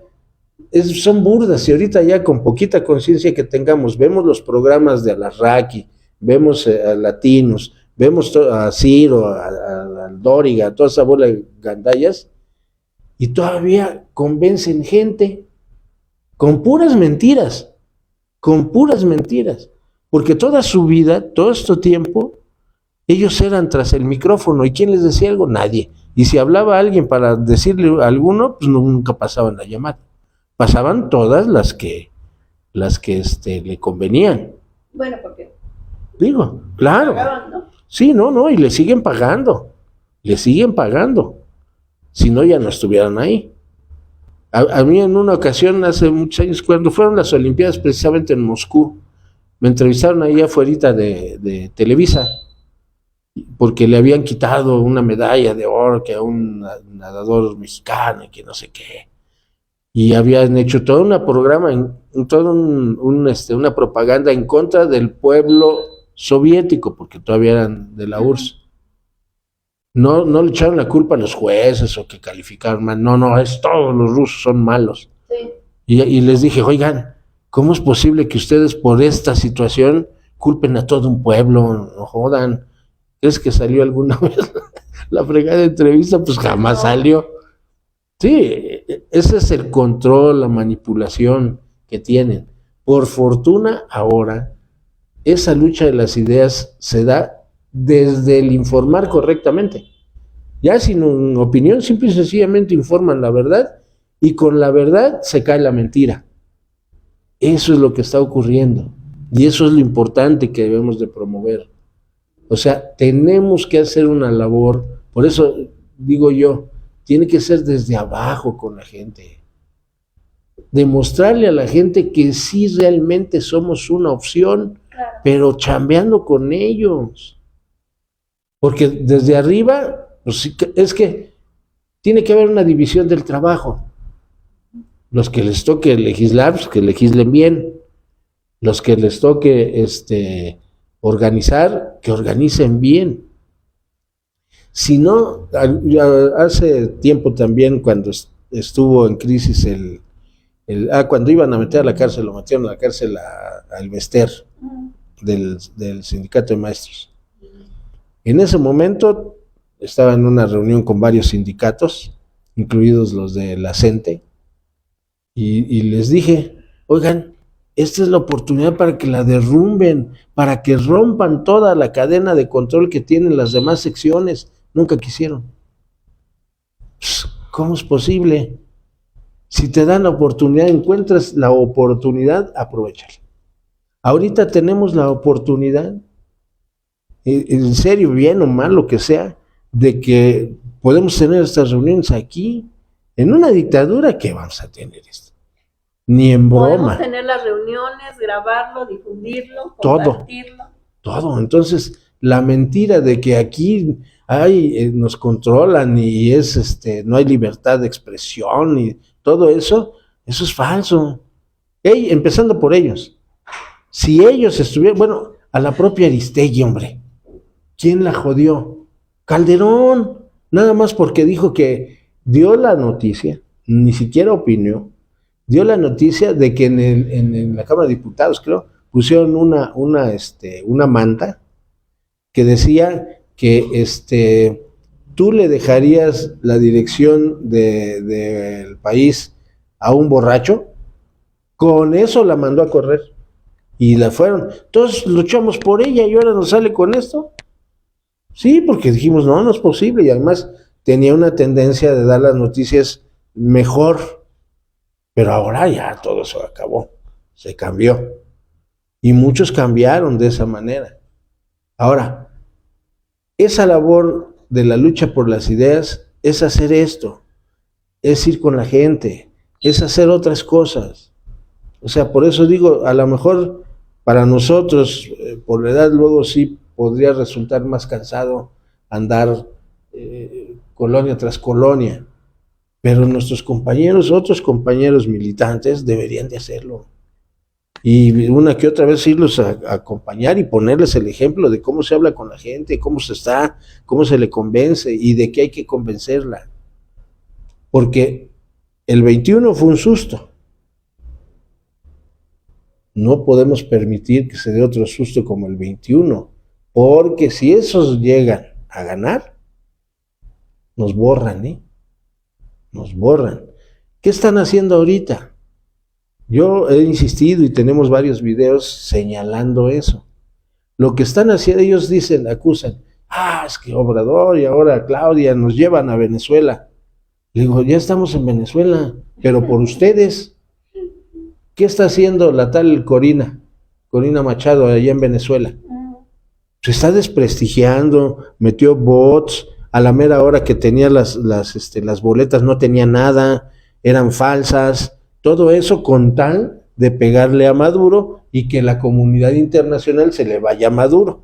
son burdas, y ahorita ya con poquita conciencia que tengamos, vemos los programas de Alarraqui, vemos a Latinos, vemos a Ciro, a Dóriga, a toda esa bola de gandallas, y todavía convencen gente con puras mentiras, porque toda su vida, todo este tiempo, ellos eran tras el micrófono, ¿y quién les decía algo? Nadie. Y si hablaba alguien para decirle a alguno, pues nunca pasaban la llamada. Pasaban todas las que le convenían.
Bueno, porque
digo, claro.
pagaban, ¿no?
Sí, no, y le siguen pagando. Si no, ya no estuvieran ahí. A mí en una ocasión, hace muchos años, cuando fueron las Olimpiadas precisamente en Moscú, me entrevistaron ahí afuera de Televisa, porque le habían quitado una medalla de oro que a un nadador mexicano y que no sé qué. Y habían hecho todo un programa, una propaganda en contra del pueblo soviético, porque todavía eran de la URSS. No le echaron la culpa a los jueces o que calificaron mal, no, es todos los rusos son malos.
Sí.
Y les dije, oigan, ¿cómo es posible que ustedes por esta situación culpen a todo un pueblo? No jodan. ¿Crees que salió alguna vez la fregada entrevista? Pues jamás salió. Sí, ese es el control, la manipulación que tienen. Por fortuna ahora, esa lucha de las ideas se da desde el informar correctamente. Ya sin opinión, simple y sencillamente informan la verdad, y con la verdad se cae la mentira. Eso es lo que está ocurriendo, y eso es lo importante que debemos de promover. O sea, tenemos que hacer una labor, por eso digo yo, tiene que ser desde abajo con la gente. Demostrarle a la gente que sí realmente somos una opción,
Claro.
pero chambeando con ellos. Porque desde arriba, pues, es que tiene que haber una división del trabajo. Los que les toque legislar, pues que legislen bien. Los que les toque organizar, que organicen bien. Si no, hace tiempo también, cuando estuvo en crisis cuando iban a meter a la cárcel, lo metieron a la cárcel al Bester del sindicato de maestros. En ese momento estaba en una reunión con varios sindicatos, incluidos los de la CENTE, y les dije, oigan, esta es la oportunidad para que la derrumben, para que rompan toda la cadena de control que tienen las demás secciones. Nunca quisieron. ¿Cómo es posible? Si te dan la oportunidad, encuentras la oportunidad, aprovechala. Ahorita tenemos la oportunidad, en serio, bien o mal, lo que sea, de que podemos tener estas reuniones aquí. En una dictadura, ¿qué vamos a tener esto? Ni en broma.
Podemos tener las reuniones, grabarlo, difundirlo, compartirlo.
Todo. Entonces, la mentira de que aquí nos controlan y no hay libertad de expresión y todo eso es falso. Empezando por ellos. Si ellos estuvieran, bueno, a la propia Aristegui, hombre, ¿quién la jodió? Calderón, nada más porque dijo que dio la noticia, ni siquiera opinó, dio la noticia de que en la Cámara de Diputados, creo, pusieron una manta que decía que tú le dejarías la dirección del país a un borracho. Con eso la mandó a correr y la fueron. Todos luchamos por ella y ahora nos sale con esto. Sí, porque dijimos, no es posible. Y además tenía una tendencia de dar las noticias mejor. Pero ahora ya todo eso acabó. Se cambió. Y muchos cambiaron de esa manera. Ahora, esa labor de la lucha por las ideas es hacer esto. Es ir con la gente. Es hacer otras cosas. O sea, por eso digo, a lo mejor para nosotros, por la edad, luego sí podría resultar más cansado andar colonia tras colonia, pero nuestros compañeros, otros compañeros militantes deberían de hacerlo. Y una que otra vez irlos a acompañar y ponerles el ejemplo de cómo se habla con la gente, cómo se está, cómo se le convence y de qué hay que convencerla. Porque el 21 fue un susto. No podemos permitir que se dé otro susto como el 21, porque si esos llegan a ganar, nos borran, nos borran. ¿Qué están haciendo ahorita? Yo he insistido y tenemos varios videos señalando eso. Lo que están haciendo, ellos dicen, acusan, es que Obrador y ahora Claudia nos llevan a Venezuela. Le digo, ya estamos en Venezuela, pero por ustedes. ¿Qué está haciendo la tal Corina Machado allá en Venezuela? Se está desprestigiando, metió bots, a la mera hora que tenía las boletas no tenía nada, eran falsas, todo eso con tal de pegarle a Maduro y que la comunidad internacional se le vaya a Maduro.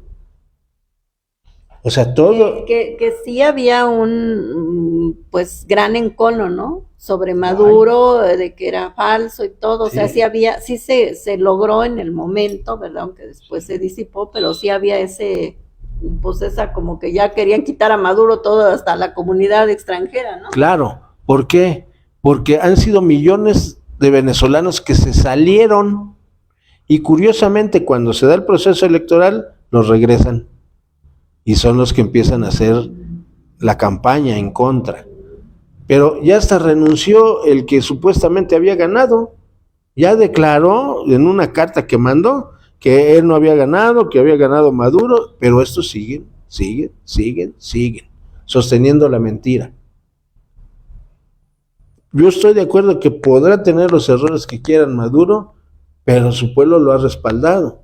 O sea, todo...
Que sí había un, pues, gran encono, ¿no? Sobre Maduro, de que era falso y todo. Sí. O sea, sí se logró en el momento, ¿verdad? Aunque después se disipó, pero sí había pues esa como que ya querían quitar a Maduro todo, hasta la comunidad extranjera, ¿no?
Claro, ¿por qué? Porque han sido millones de venezolanos que se salieron y curiosamente cuando se da el proceso electoral, los regresan. Y son los que empiezan a hacer la campaña en contra. Pero ya hasta renunció el que supuestamente había ganado. Ya declaró en una carta que mandó que él no había ganado, que había ganado Maduro, pero estos siguen, sosteniendo la mentira. Yo estoy de acuerdo que podrá tener los errores que quieran Maduro, pero su pueblo lo ha respaldado.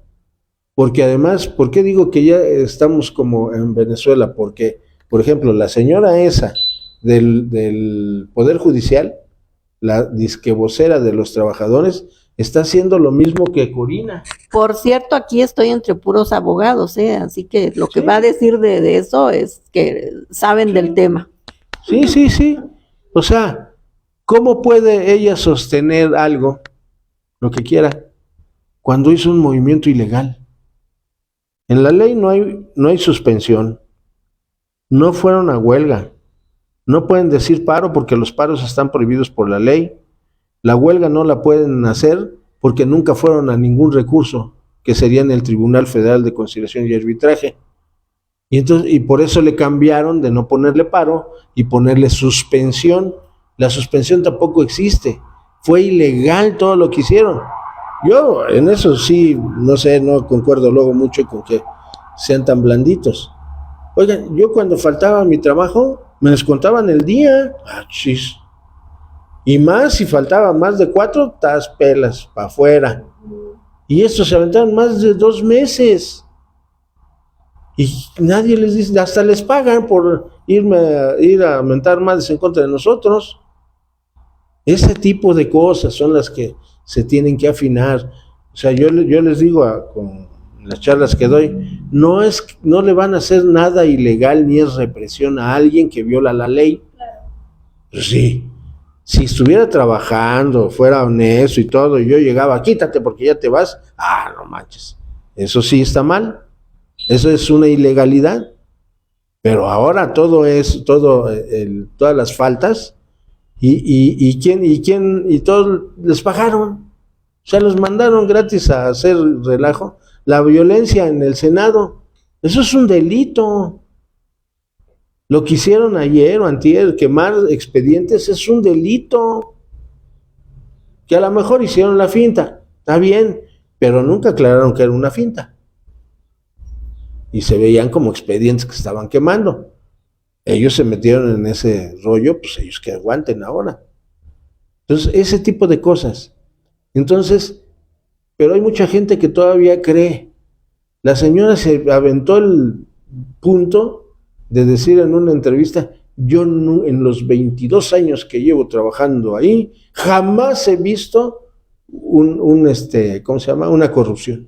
Porque además, ¿por qué digo que ya estamos como en Venezuela? Porque, por ejemplo, la señora esa del Poder Judicial, la disque vocera de los trabajadores, está haciendo lo mismo que Corina.
Por cierto, aquí estoy entre puros abogados, así que lo que va a decir de eso es que saben del tema.
Sí. O sea, ¿cómo puede ella sostener algo, lo que quiera, cuando hizo un movimiento ilegal? En la ley no hay suspensión, no fueron a huelga, no pueden decir paro porque los paros están prohibidos por la ley, la huelga no la pueden hacer porque nunca fueron a ningún recurso, que sería en el Tribunal Federal de Conciliación y Arbitraje. Y por eso le cambiaron de no ponerle paro y ponerle suspensión. La suspensión tampoco existe, fue ilegal todo lo que hicieron. Yo en eso sí, no sé, no concuerdo luego mucho con que sean tan blanditos. Oigan, yo cuando faltaba a mi trabajo, me descontaban el día. Chis. Y más, si faltaba más de 4, tas pelas, para afuera. Y estos se aventaron más de 2 meses. Y nadie les dice, hasta les pagan por ir a mentar madres en contra de nosotros. Ese tipo de cosas son las que se tienen que afinar. O sea, yo les digo con las charlas que doy, no le van a hacer nada ilegal ni es represión a alguien que viola la ley. Pues sí, si estuviera trabajando, fuera honesto y todo, y yo llegaba, quítate porque ya te vas, no manches, eso sí está mal, eso es una ilegalidad. Pero ahora todas las faltas, y todos les pagaron. O sea, los mandaron gratis a hacer relajo. La violencia en el Senado, eso es un delito. Lo que hicieron ayer o antier, quemar expedientes, es un delito. Que a lo mejor hicieron la finta, está bien, pero nunca aclararon que era una finta. Y se veían como expedientes que estaban quemando. Ellos se metieron en ese rollo, pues ellos que aguanten ahora. Entonces, ese tipo de cosas. Entonces, pero hay mucha gente que todavía cree. La señora se aventó el punto de decir en una entrevista: yo no, en los 22 años que llevo trabajando ahí, jamás he visto ¿cómo se llama? Una corrupción.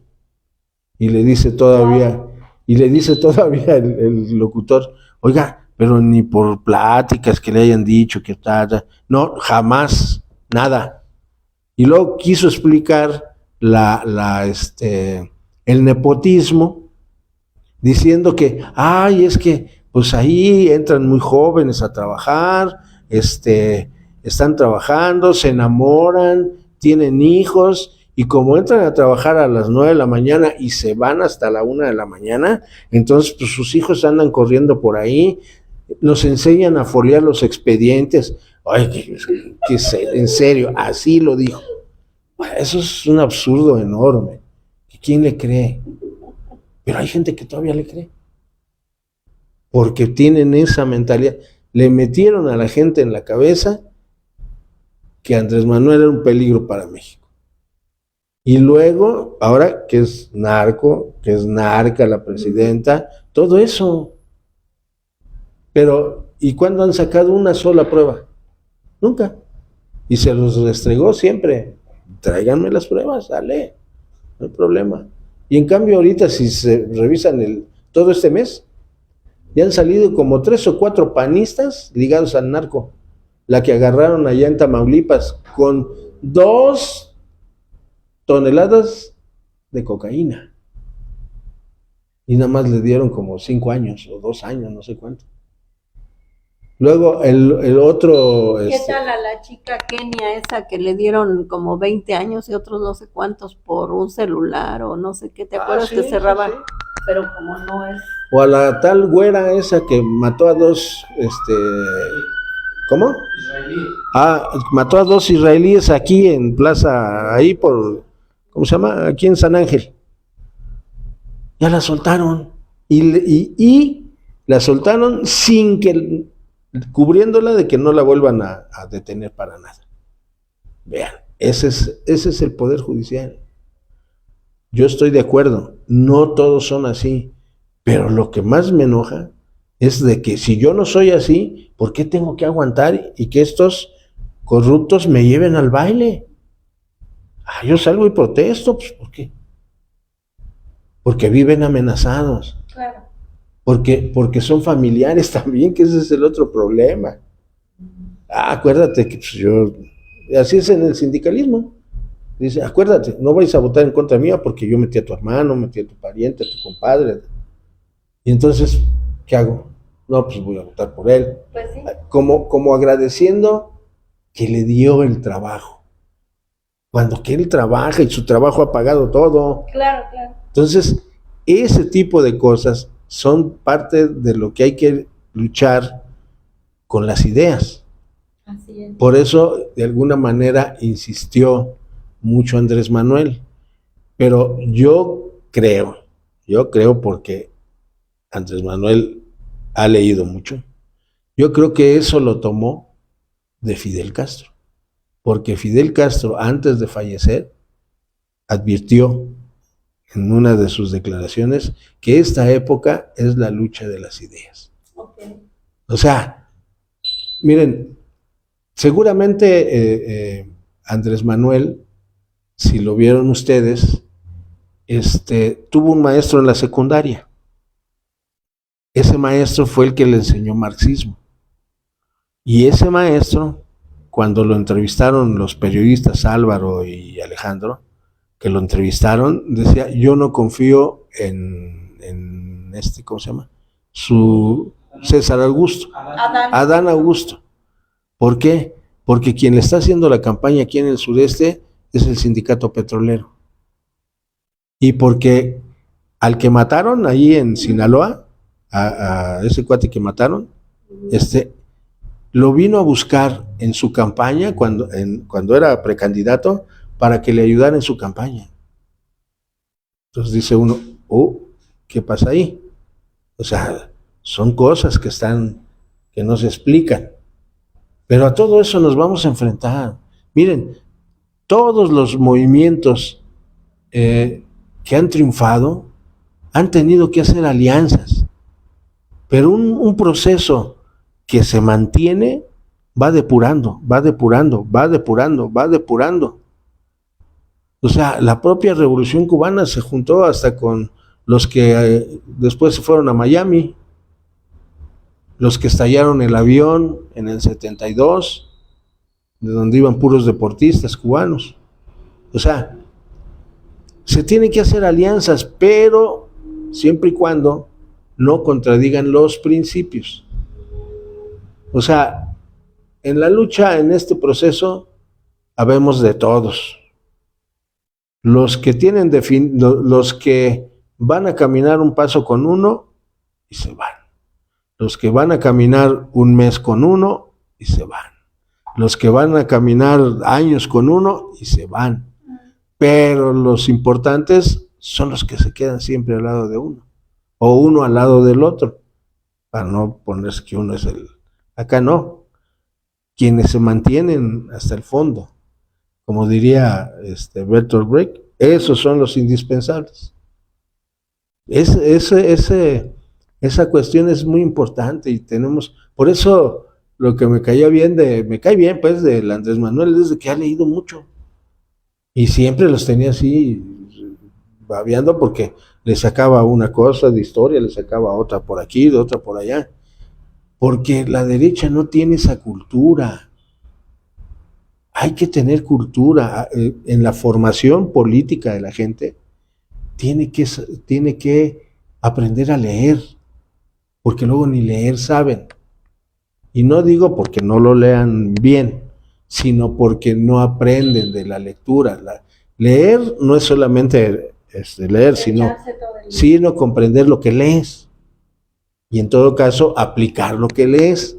Y le dice todavía el locutor: oiga, pero ni por pláticas que le hayan dicho que tal, no, jamás, nada. Y luego quiso explicar el nepotismo, diciendo que, es que pues ahí entran muy jóvenes a trabajar, están trabajando, se enamoran, tienen hijos, y como entran a trabajar a las 9 de la mañana y se van hasta la 1 de la mañana, entonces pues sus hijos andan corriendo por ahí, los enseñan a foliar los expedientes. Ay, en serio, así lo dijo. Eso es un absurdo enorme. ¿Quién le cree? Pero hay gente que todavía le cree. Porque tienen esa mentalidad. Le metieron a la gente en la cabeza que Andrés Manuel era un peligro para México. Y luego, ahora que es narco, que es narca la presidenta, todo eso. Pero, ¿y cuándo han sacado una sola prueba? Nunca. Y se los restregó siempre. Tráiganme las pruebas, dale, no hay problema. Y en cambio ahorita, si se revisan todo este mes, ya han salido como 3 o 4 panistas ligados al narco. La que agarraron allá en Tamaulipas con 2 toneladas de cocaína. Y nada más le dieron como 5 años o 2 años, no sé cuánto. Luego el otro...
¿Qué tal a la chica Kenia esa que le dieron como 20 años y otros no sé cuántos por un celular o no sé qué? ¿Te acuerdas que cerraba? Sí. Pero como no es...
O a la tal güera esa que mató a 2, ¿cómo? Israelí. Mató a 2 israelíes aquí en Plaza, ahí por, ¿cómo se llama? Aquí en San Ángel. Ya la soltaron. Y la soltaron sin que... cubriéndola de que no la vuelvan a detener para nada. Vean, ese es el Poder Judicial. Yo estoy de acuerdo, no todos son así, pero lo que más me enoja es de que si yo no soy así, ¿por qué tengo que aguantar y que estos corruptos me lleven al baile? Yo salgo y protesto, pues ¿por qué? Porque viven amenazados.
Claro.
Porque son familiares también, que ese es el otro problema. Acuérdate que pues así es en el sindicalismo. Dice, acuérdate, no vais a votar en contra mía porque yo metí a tu hermano, metí a tu pariente, a tu compadre. Y entonces, ¿qué hago? No, pues voy a votar por él.
Pues sí.
Como agradeciendo que le dio el trabajo. Cuando que él trabaja y su trabajo ha pagado todo.
Claro, claro.
Entonces, ese tipo de cosas son parte de lo que hay que luchar con las ideas.
Así es.
Por eso, de alguna manera, insistió mucho Andrés Manuel. Pero yo creo porque Andrés Manuel ha leído mucho, yo creo que eso lo tomó de Fidel Castro. Porque Fidel Castro, antes de fallecer, advirtió en una de sus declaraciones que esta época es la lucha de las ideas.
Okay.
O sea, miren, seguramente Andrés Manuel, si lo vieron ustedes, tuvo un maestro en la secundaria. Ese maestro fue el que le enseñó marxismo. Y ese maestro, cuando lo entrevistaron los periodistas Álvaro y Alejandro, que lo entrevistaron, decía, yo no confío en ¿cómo se llama? César Augusto. Adán Augusto. ¿Por qué? Porque quien le está haciendo la campaña aquí en el sureste es el sindicato petrolero. Y porque al que mataron ahí en Sinaloa, a ese cuate que mataron, lo vino a buscar en su campaña cuando era precandidato para que le ayudara en su campaña. Entonces dice uno, ¿qué pasa ahí? O sea, son cosas que no se explican. Pero a todo eso nos vamos a enfrentar. Miren, todos los movimientos que han triunfado han tenido que hacer alianzas. Pero un proceso que se mantiene va depurando. O sea, la propia Revolución Cubana se juntó hasta con los que después se fueron a Miami, los que estallaron el avión en el 72, de donde iban puros deportistas cubanos. O sea, se tienen que hacer alianzas, pero siempre y cuando no contradigan los principios. O sea, en la lucha, en este proceso, habemos de todos. Los que los que van a caminar un paso con uno y se van. Los que van a caminar un mes con uno y se van. Los que van a caminar años con uno y se van. Pero los importantes son los que se quedan siempre al lado de uno. O uno al lado del otro. Para no ponerse que uno es el... Acá no. Quienes se mantienen hasta el fondo. Como diría Bertolt Brecht, esos son los indispensables. Esa cuestión es muy importante y tenemos, por eso lo que me cae bien pues del Andrés Manuel es de que ha leído mucho y siempre los tenía así babeando porque le sacaba una cosa de historia, le sacaba otra por aquí, de otra por allá, porque la derecha no tiene esa cultura. Hay que tener cultura en la formación política de la gente. Tiene que aprender a leer, porque luego ni leer saben. Y no digo porque no lo lean bien, sino porque no aprenden de la lectura. Leer no es solamente leer, sino comprender lo que lees. Y en todo caso, aplicar lo que lees,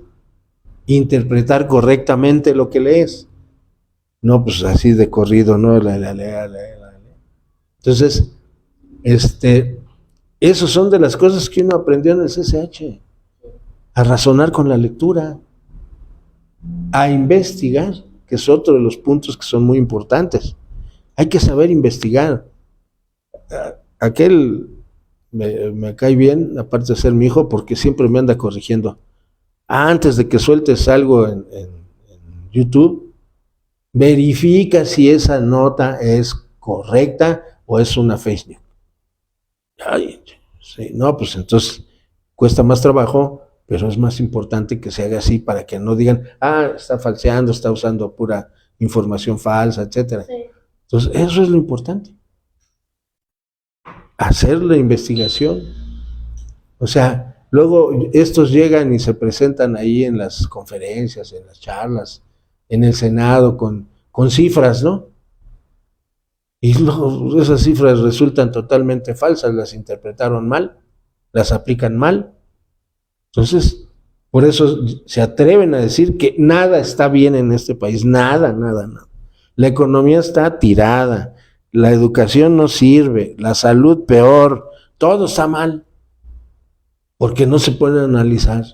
interpretar correctamente lo que lees. No, pues así de corrido, ¿no? Entonces, esos son de las cosas que uno aprendió en el CCH. A razonar con la lectura, a investigar, que es otro de los puntos que son muy importantes. Hay que saber investigar. Aquel me cae bien, aparte de ser mi hijo, porque siempre me anda corrigiendo. Antes de que sueltes algo en YouTube, verifica si esa nota es correcta o es una fake news. Ay, sí, no, pues entonces cuesta más trabajo, pero es más importante que se haga así para que no digan, está falseando, está usando pura información falsa, etcétera. Sí. Entonces, eso es lo importante. Hacer la investigación. O sea, luego estos llegan y se presentan ahí en las conferencias, en las charlas, en el Senado con cifras, ¿no? Y luego esas cifras resultan totalmente falsas, las interpretaron mal, las aplican mal. Entonces, por eso se atreven a decir que nada está bien en este país, nada. La economía está tirada, la educación no sirve, la salud peor, todo está mal, porque no se puede analizar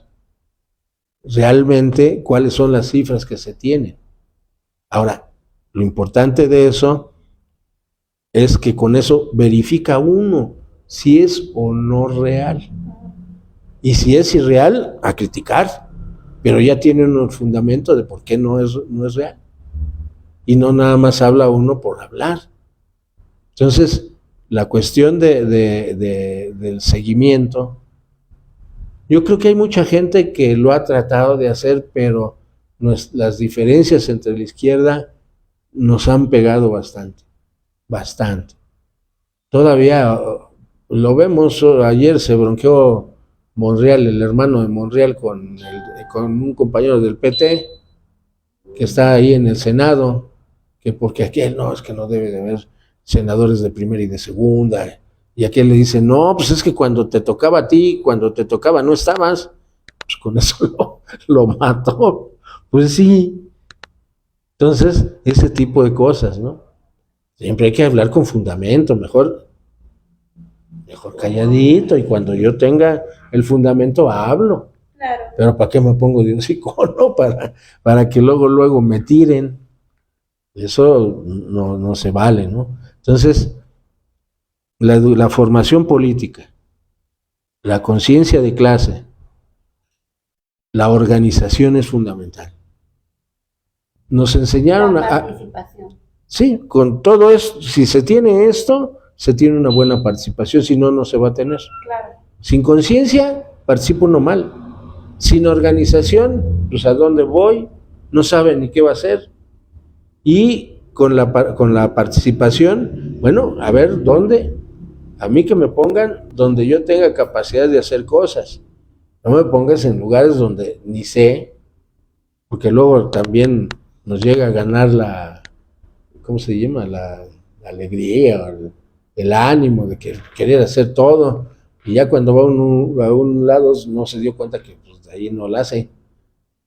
realmente cuáles son las cifras que se tienen. Ahora, lo importante de eso es que con eso verifica uno si es o no real. Y si es irreal, a criticar, pero ya tiene un fundamento de por qué no es real. Y no nada más habla uno por hablar. Entonces, la cuestión del seguimiento, yo creo que hay mucha gente que lo ha tratado de hacer, pero las diferencias entre la izquierda nos han pegado bastante. Todavía lo vemos, ayer se bronqueó Monreal, el hermano de Monreal con un compañero del PT que está ahí en el Senado, que porque aquel no, es que no debe de haber senadores de primera y de segunda, y aquel le dice, no, pues es que cuando te tocaba a ti, cuando te tocaba no estabas, pues con eso lo mató, pues sí. Entonces, ese tipo de cosas, ¿no? Siempre hay que hablar con fundamento, mejor calladito, y cuando yo tenga el fundamento hablo.
Claro.
Pero ¿para qué me pongo de hocico? Para que luego me tiren. Eso no se vale, ¿no? Entonces, la formación política, la conciencia de clase, la organización es fundamental. Nos enseñaron
La participación.
Sí, con todo esto, si se tiene esto, se tiene una buena participación, si no, no se va a tener.
Claro.
Sin conciencia, participa uno mal. Sin organización, pues a dónde voy, no sabe ni qué va a hacer. Y con la participación, bueno, a ver, ¿dónde? A mí que me pongan donde yo tenga capacidad de hacer cosas. No me pongas en lugares donde ni sé, porque luego también nos llega a ganar ¿cómo se llama? La alegría, el ánimo de querer hacer todo. Y ya cuando va a un lado no se dio cuenta que pues, de ahí no la hace.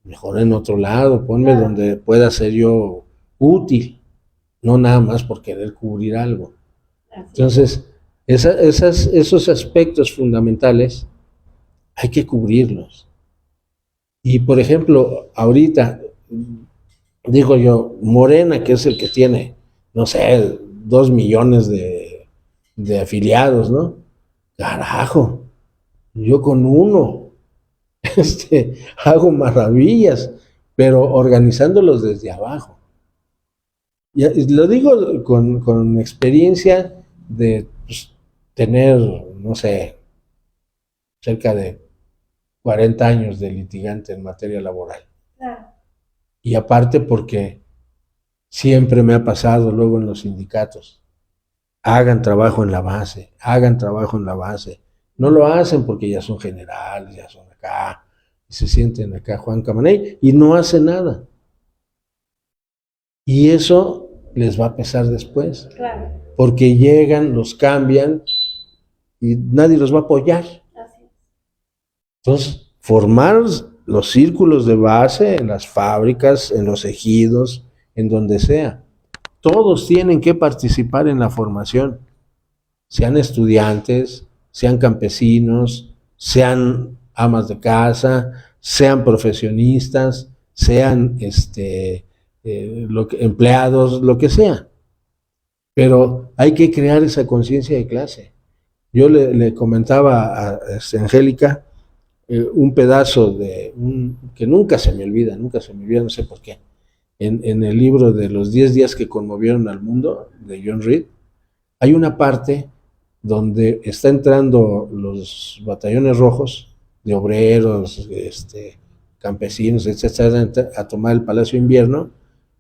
Mejor en otro lado, ponme donde pueda ser yo útil, no nada más por querer cubrir algo. Entonces, esos aspectos fundamentales hay que cubrirlos. Y por ejemplo, ahorita, digo yo, Morena, que es el que tiene, no sé, 2 millones de afiliados, ¿no? Carajo, yo con uno hago maravillas, pero organizándolos desde abajo. Y lo digo con experiencia de pues, tener, no sé, cerca de 40 años de litigante en materia laboral.
Claro.
Y aparte porque siempre me ha pasado luego en los sindicatos, hagan trabajo en la base, hagan trabajo en la base. No lo hacen porque ya son generales, ya son acá, y se sienten acá Juan Camaney, y no hacen nada. Y eso les va a pesar después.
Claro.
Porque llegan, los cambian, y nadie los va a apoyar.
Así es.
Entonces, formar los círculos de base en las fábricas, en los ejidos, en donde sea. Todos tienen que participar en la formación, sean estudiantes, sean campesinos, sean amas de casa, sean profesionistas, sean empleados, lo que sea. Pero hay que crear esa conciencia de clase. Yo le comentaba a Angélica un pedazo que nunca se me olvida, no sé por qué. En el libro de los 10 días que conmovieron al mundo, de John Reed, hay una parte donde está entrando los batallones rojos de obreros, campesinos, etcétera, a tomar el Palacio de Invierno,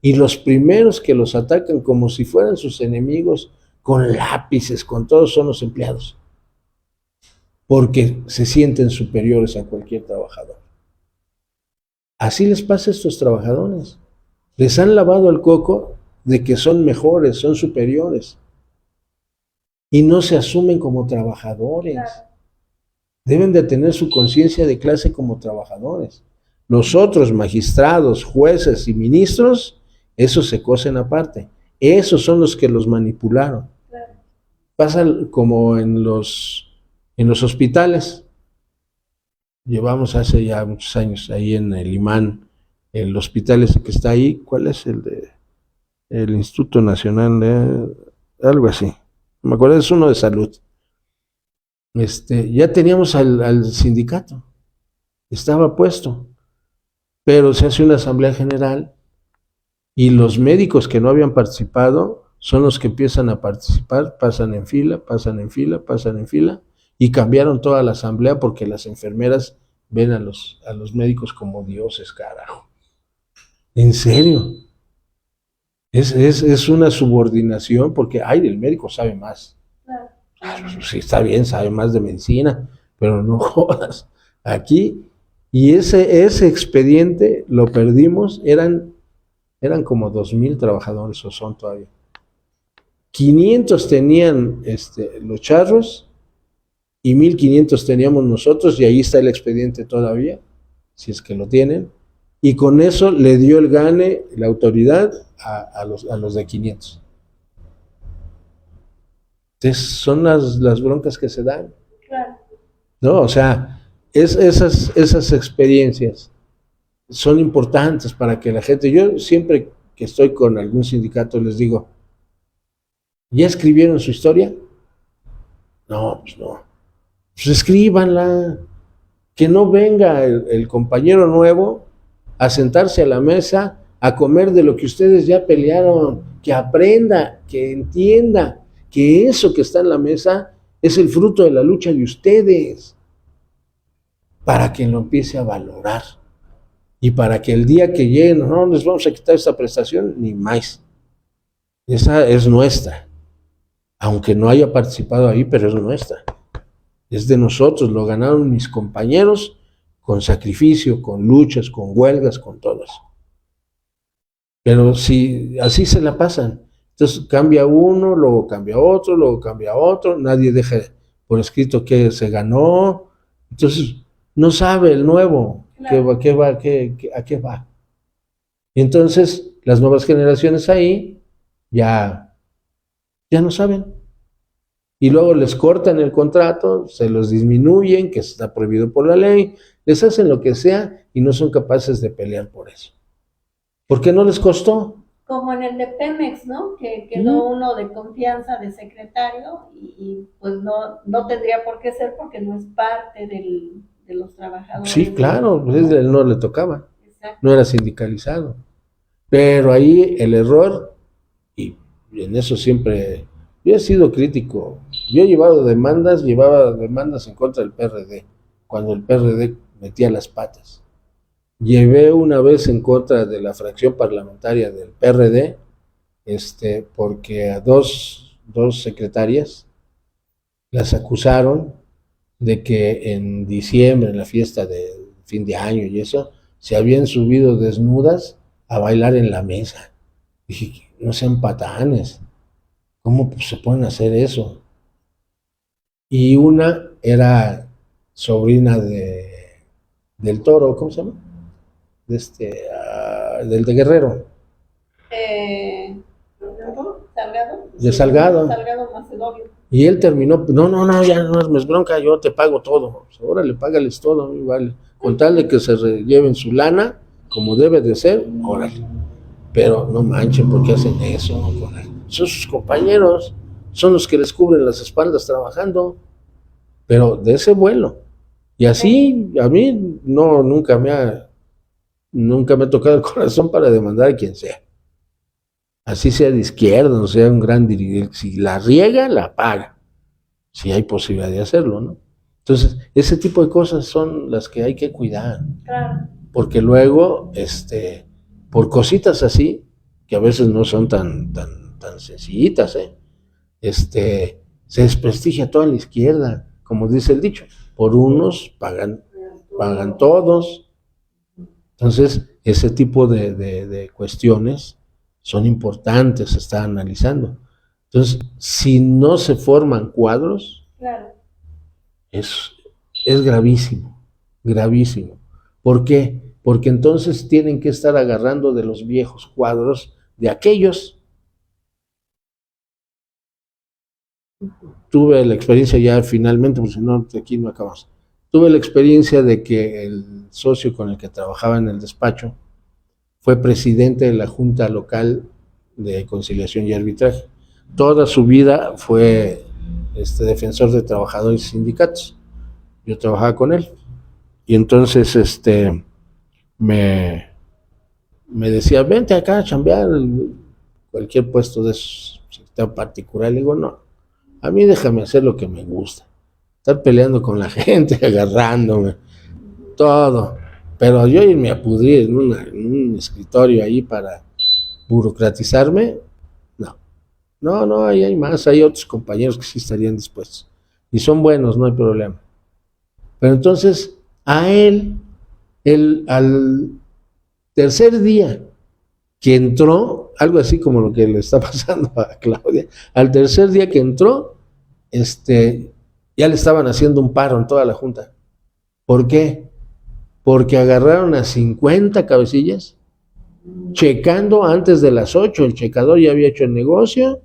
y los primeros que los atacan como si fueran sus enemigos, con lápices, con todos, son los empleados, porque se sienten superiores a cualquier trabajador. Así les pasa a estos trabajadores. Les han lavado el coco de que son mejores, son superiores. Y no se asumen como trabajadores. Claro. Deben de tener su conciencia de clase como trabajadores. Los otros magistrados, jueces y ministros, esos se cosen aparte. Esos son los que los manipularon. Claro. Pasa como en los hospitales. Llevamos hace ya muchos años ahí en el Imán, el hospital ese que está ahí. ¿Cuál es el Instituto Nacional de algo así? Me acuerdo, es uno de salud. Ya teníamos al sindicato, estaba puesto, pero se hace una asamblea general y los médicos que no habían participado son los que empiezan a participar, pasan en fila, y cambiaron toda la asamblea porque las enfermeras ven a los médicos como dioses, carajo. ¿En serio? Es una subordinación porque, el médico sabe más. Claro. Sí, está bien, sabe más de medicina, pero no jodas. aquí, y ese expediente lo perdimos, eran como 2,000 trabajadores, o son todavía. 500 tenían los charros y 1,500 teníamos nosotros, y ahí está el expediente todavía, si es que lo tienen, y con eso le dio el gane la autoridad a los de 500. Entonces son las broncas que se dan.
Claro.
¿No? O sea, esas experiencias son importantes para que la gente, yo siempre que estoy con algún sindicato les digo, ¿ya escribieron su historia? No, pues no. Pues escríbanla, que no venga el compañero nuevo a sentarse a la mesa a comer de lo que ustedes ya pelearon, que aprenda, que entienda que eso que está en la mesa es el fruto de la lucha de ustedes, para que lo empiece a valorar y para que el día que lleguen, no les vamos a quitar esta prestación, ni más. Esa es nuestra, aunque no haya participado ahí, pero es nuestra. Es de nosotros, lo ganaron mis compañeros con sacrificio, con luchas, con huelgas, con todo eso. Pero si así se la pasan, entonces cambia uno, luego cambia otro, nadie deja por escrito que se ganó, entonces no sabe el nuevo
Claro.
a qué va. Y entonces las nuevas generaciones ahí ya no saben. Y luego les cortan el contrato, se los disminuyen, que está prohibido por la ley, les hacen lo que sea y no son capaces de pelear por eso. ¿Por qué no les costó?
Como en el de Pemex, ¿no? Que quedó uno de confianza de secretario y pues no tendría por qué ser porque no es parte de los trabajadores.
Sí, claro, pues él no le tocaba,
Exacto.
no era sindicalizado. Pero ahí el error, y en eso siempre, yo he sido crítico, yo llevaba demandas en contra del PRD, cuando el PRD metía las patas. Llevé una vez en contra de la fracción parlamentaria del PRD, porque a dos secretarias las acusaron de que en diciembre, en la fiesta de fin de año y eso, se habían subido desnudas a bailar en la mesa. Dije, no sean patanes, ¿cómo se pueden hacer eso? Y una era sobrina del Toro, ¿cómo se llama? Del de Guerrero.
Salgado.
De Salgado.
Salgado Macedonio.
Y él terminó, no, ya no es bronca, yo te pago todo. Órale, págales todo, a mí vale. Con tal de que se lleven su lana, como debe de ser, órale. Pero no manchen, ¿por qué hacen eso? Son sus compañeros, son los que les cubren las espaldas trabajando. Pero de ese vuelo. Y así, a mí nunca me ha tocado el corazón para demandar a quien sea. Así sea de izquierda, no sea un gran dirigente, si la riega, la paga, si hay posibilidad de hacerlo, ¿no? Entonces, ese tipo de cosas son las que hay que cuidar,
Claro.
porque luego, por cositas así, que a veces no son tan sencillitas, se desprestigia toda la izquierda, como dice el dicho, por unos pagan todos. Entonces, ese tipo de cuestiones son importantes, se está analizando. Entonces, si no se forman cuadros,
Claro.
es gravísimo, gravísimo. ¿Por qué? Porque entonces tienen que estar agarrando de los viejos cuadros de aquellos. Tuve la experiencia ya finalmente, porque si no, aquí no acabamos. Tuve la experiencia de que el socio con el que trabajaba en el despacho fue presidente de la Junta Local de Conciliación y Arbitraje. Toda su vida fue defensor de trabajadores y sindicatos. Yo trabajaba con él. Y entonces me decía, vente acá a chambear cualquier puesto de sector particular. Le digo, no, a mí déjame hacer lo que me gusta. Estar peleando con la gente, agarrándome, todo. Pero yo irme a pudrir en un escritorio ahí para burocratizarme, no, ahí hay más, hay otros compañeros que sí estarían dispuestos. Y son buenos, no hay problema. Pero entonces, A él, al tercer día que entró, algo así como lo que le está pasando a Claudia, al tercer día que entró, ya le estaban haciendo un paro en toda la junta. ¿Por qué? Porque agarraron a 50 cabecillas, checando antes de las 8, el checador ya había hecho el negocio.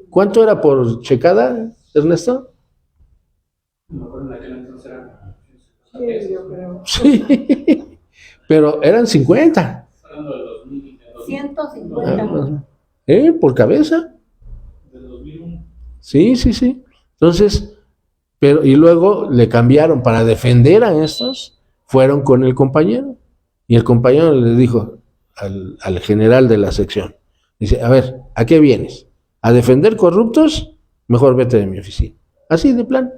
¿Cuánto era por checada, Ernesto?
No, en aquel entonces era.
Sí, pero eran 50.
Hablando del 2000,
150.
Por cabeza.
del 2001.
Sí. Entonces, y luego le cambiaron para defender a estos, fueron con el compañero. Y el compañero le dijo al general de la sección, dice, a ver, ¿a qué vienes? ¿A defender corruptos? Mejor vete de mi oficina. Así de plan.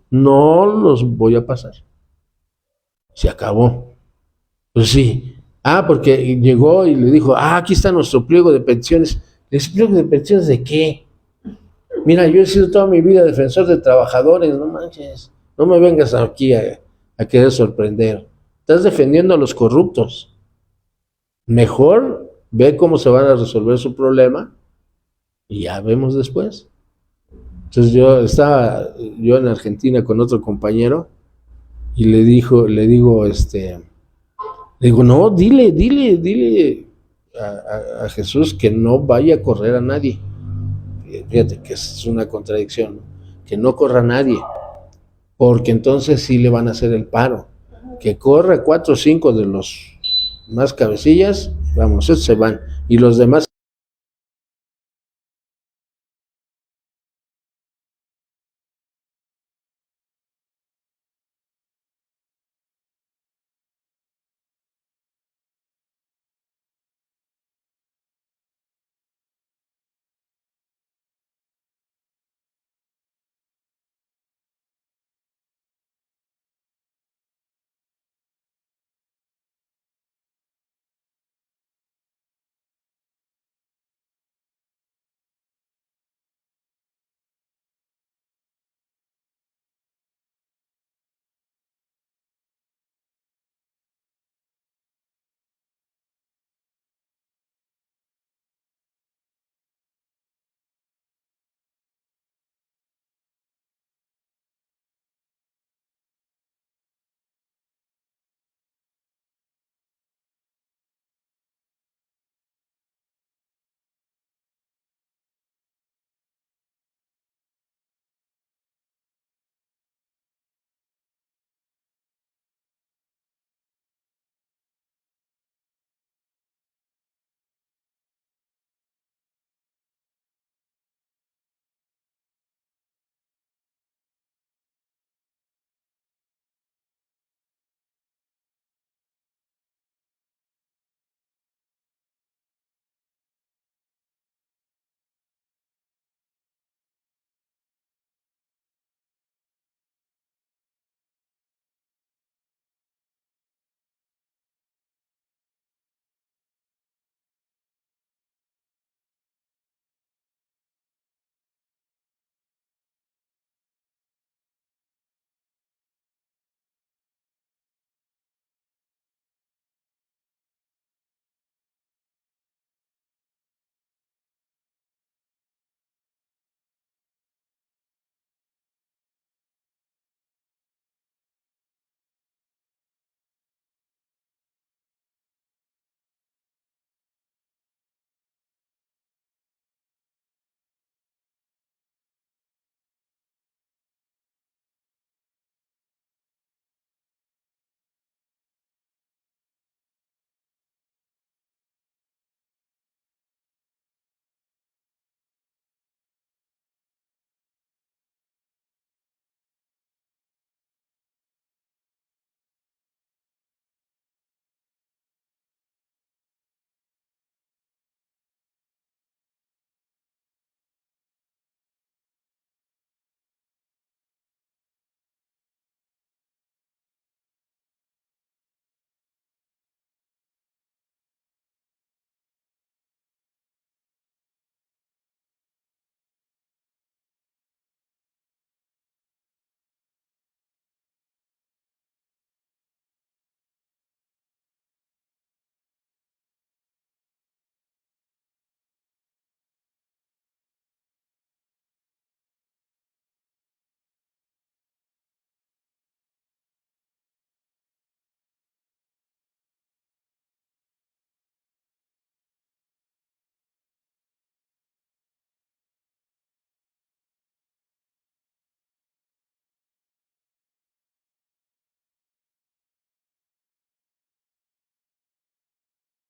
No los voy a pasar. Se acabó. Pues sí. Porque llegó y le dijo, aquí está nuestro pliego de pensiones. ¿El pliego de pensiones de qué? Mira, yo he sido toda mi vida defensor de trabajadores, no manches. No me vengas aquí a querer sorprender. Estás defendiendo a los corruptos. Mejor ve cómo se van a resolver su problema y ya vemos después. Entonces estaba en Argentina con otro compañero y le digo, no, dile a Jesús que no vaya a correr a nadie. Fíjate que es una contradicción, ¿no? Que no corra a nadie, porque entonces sí le van a hacer el paro. Que corra 4 o 5 de los más cabecillas, vamos, esos se van, y los demás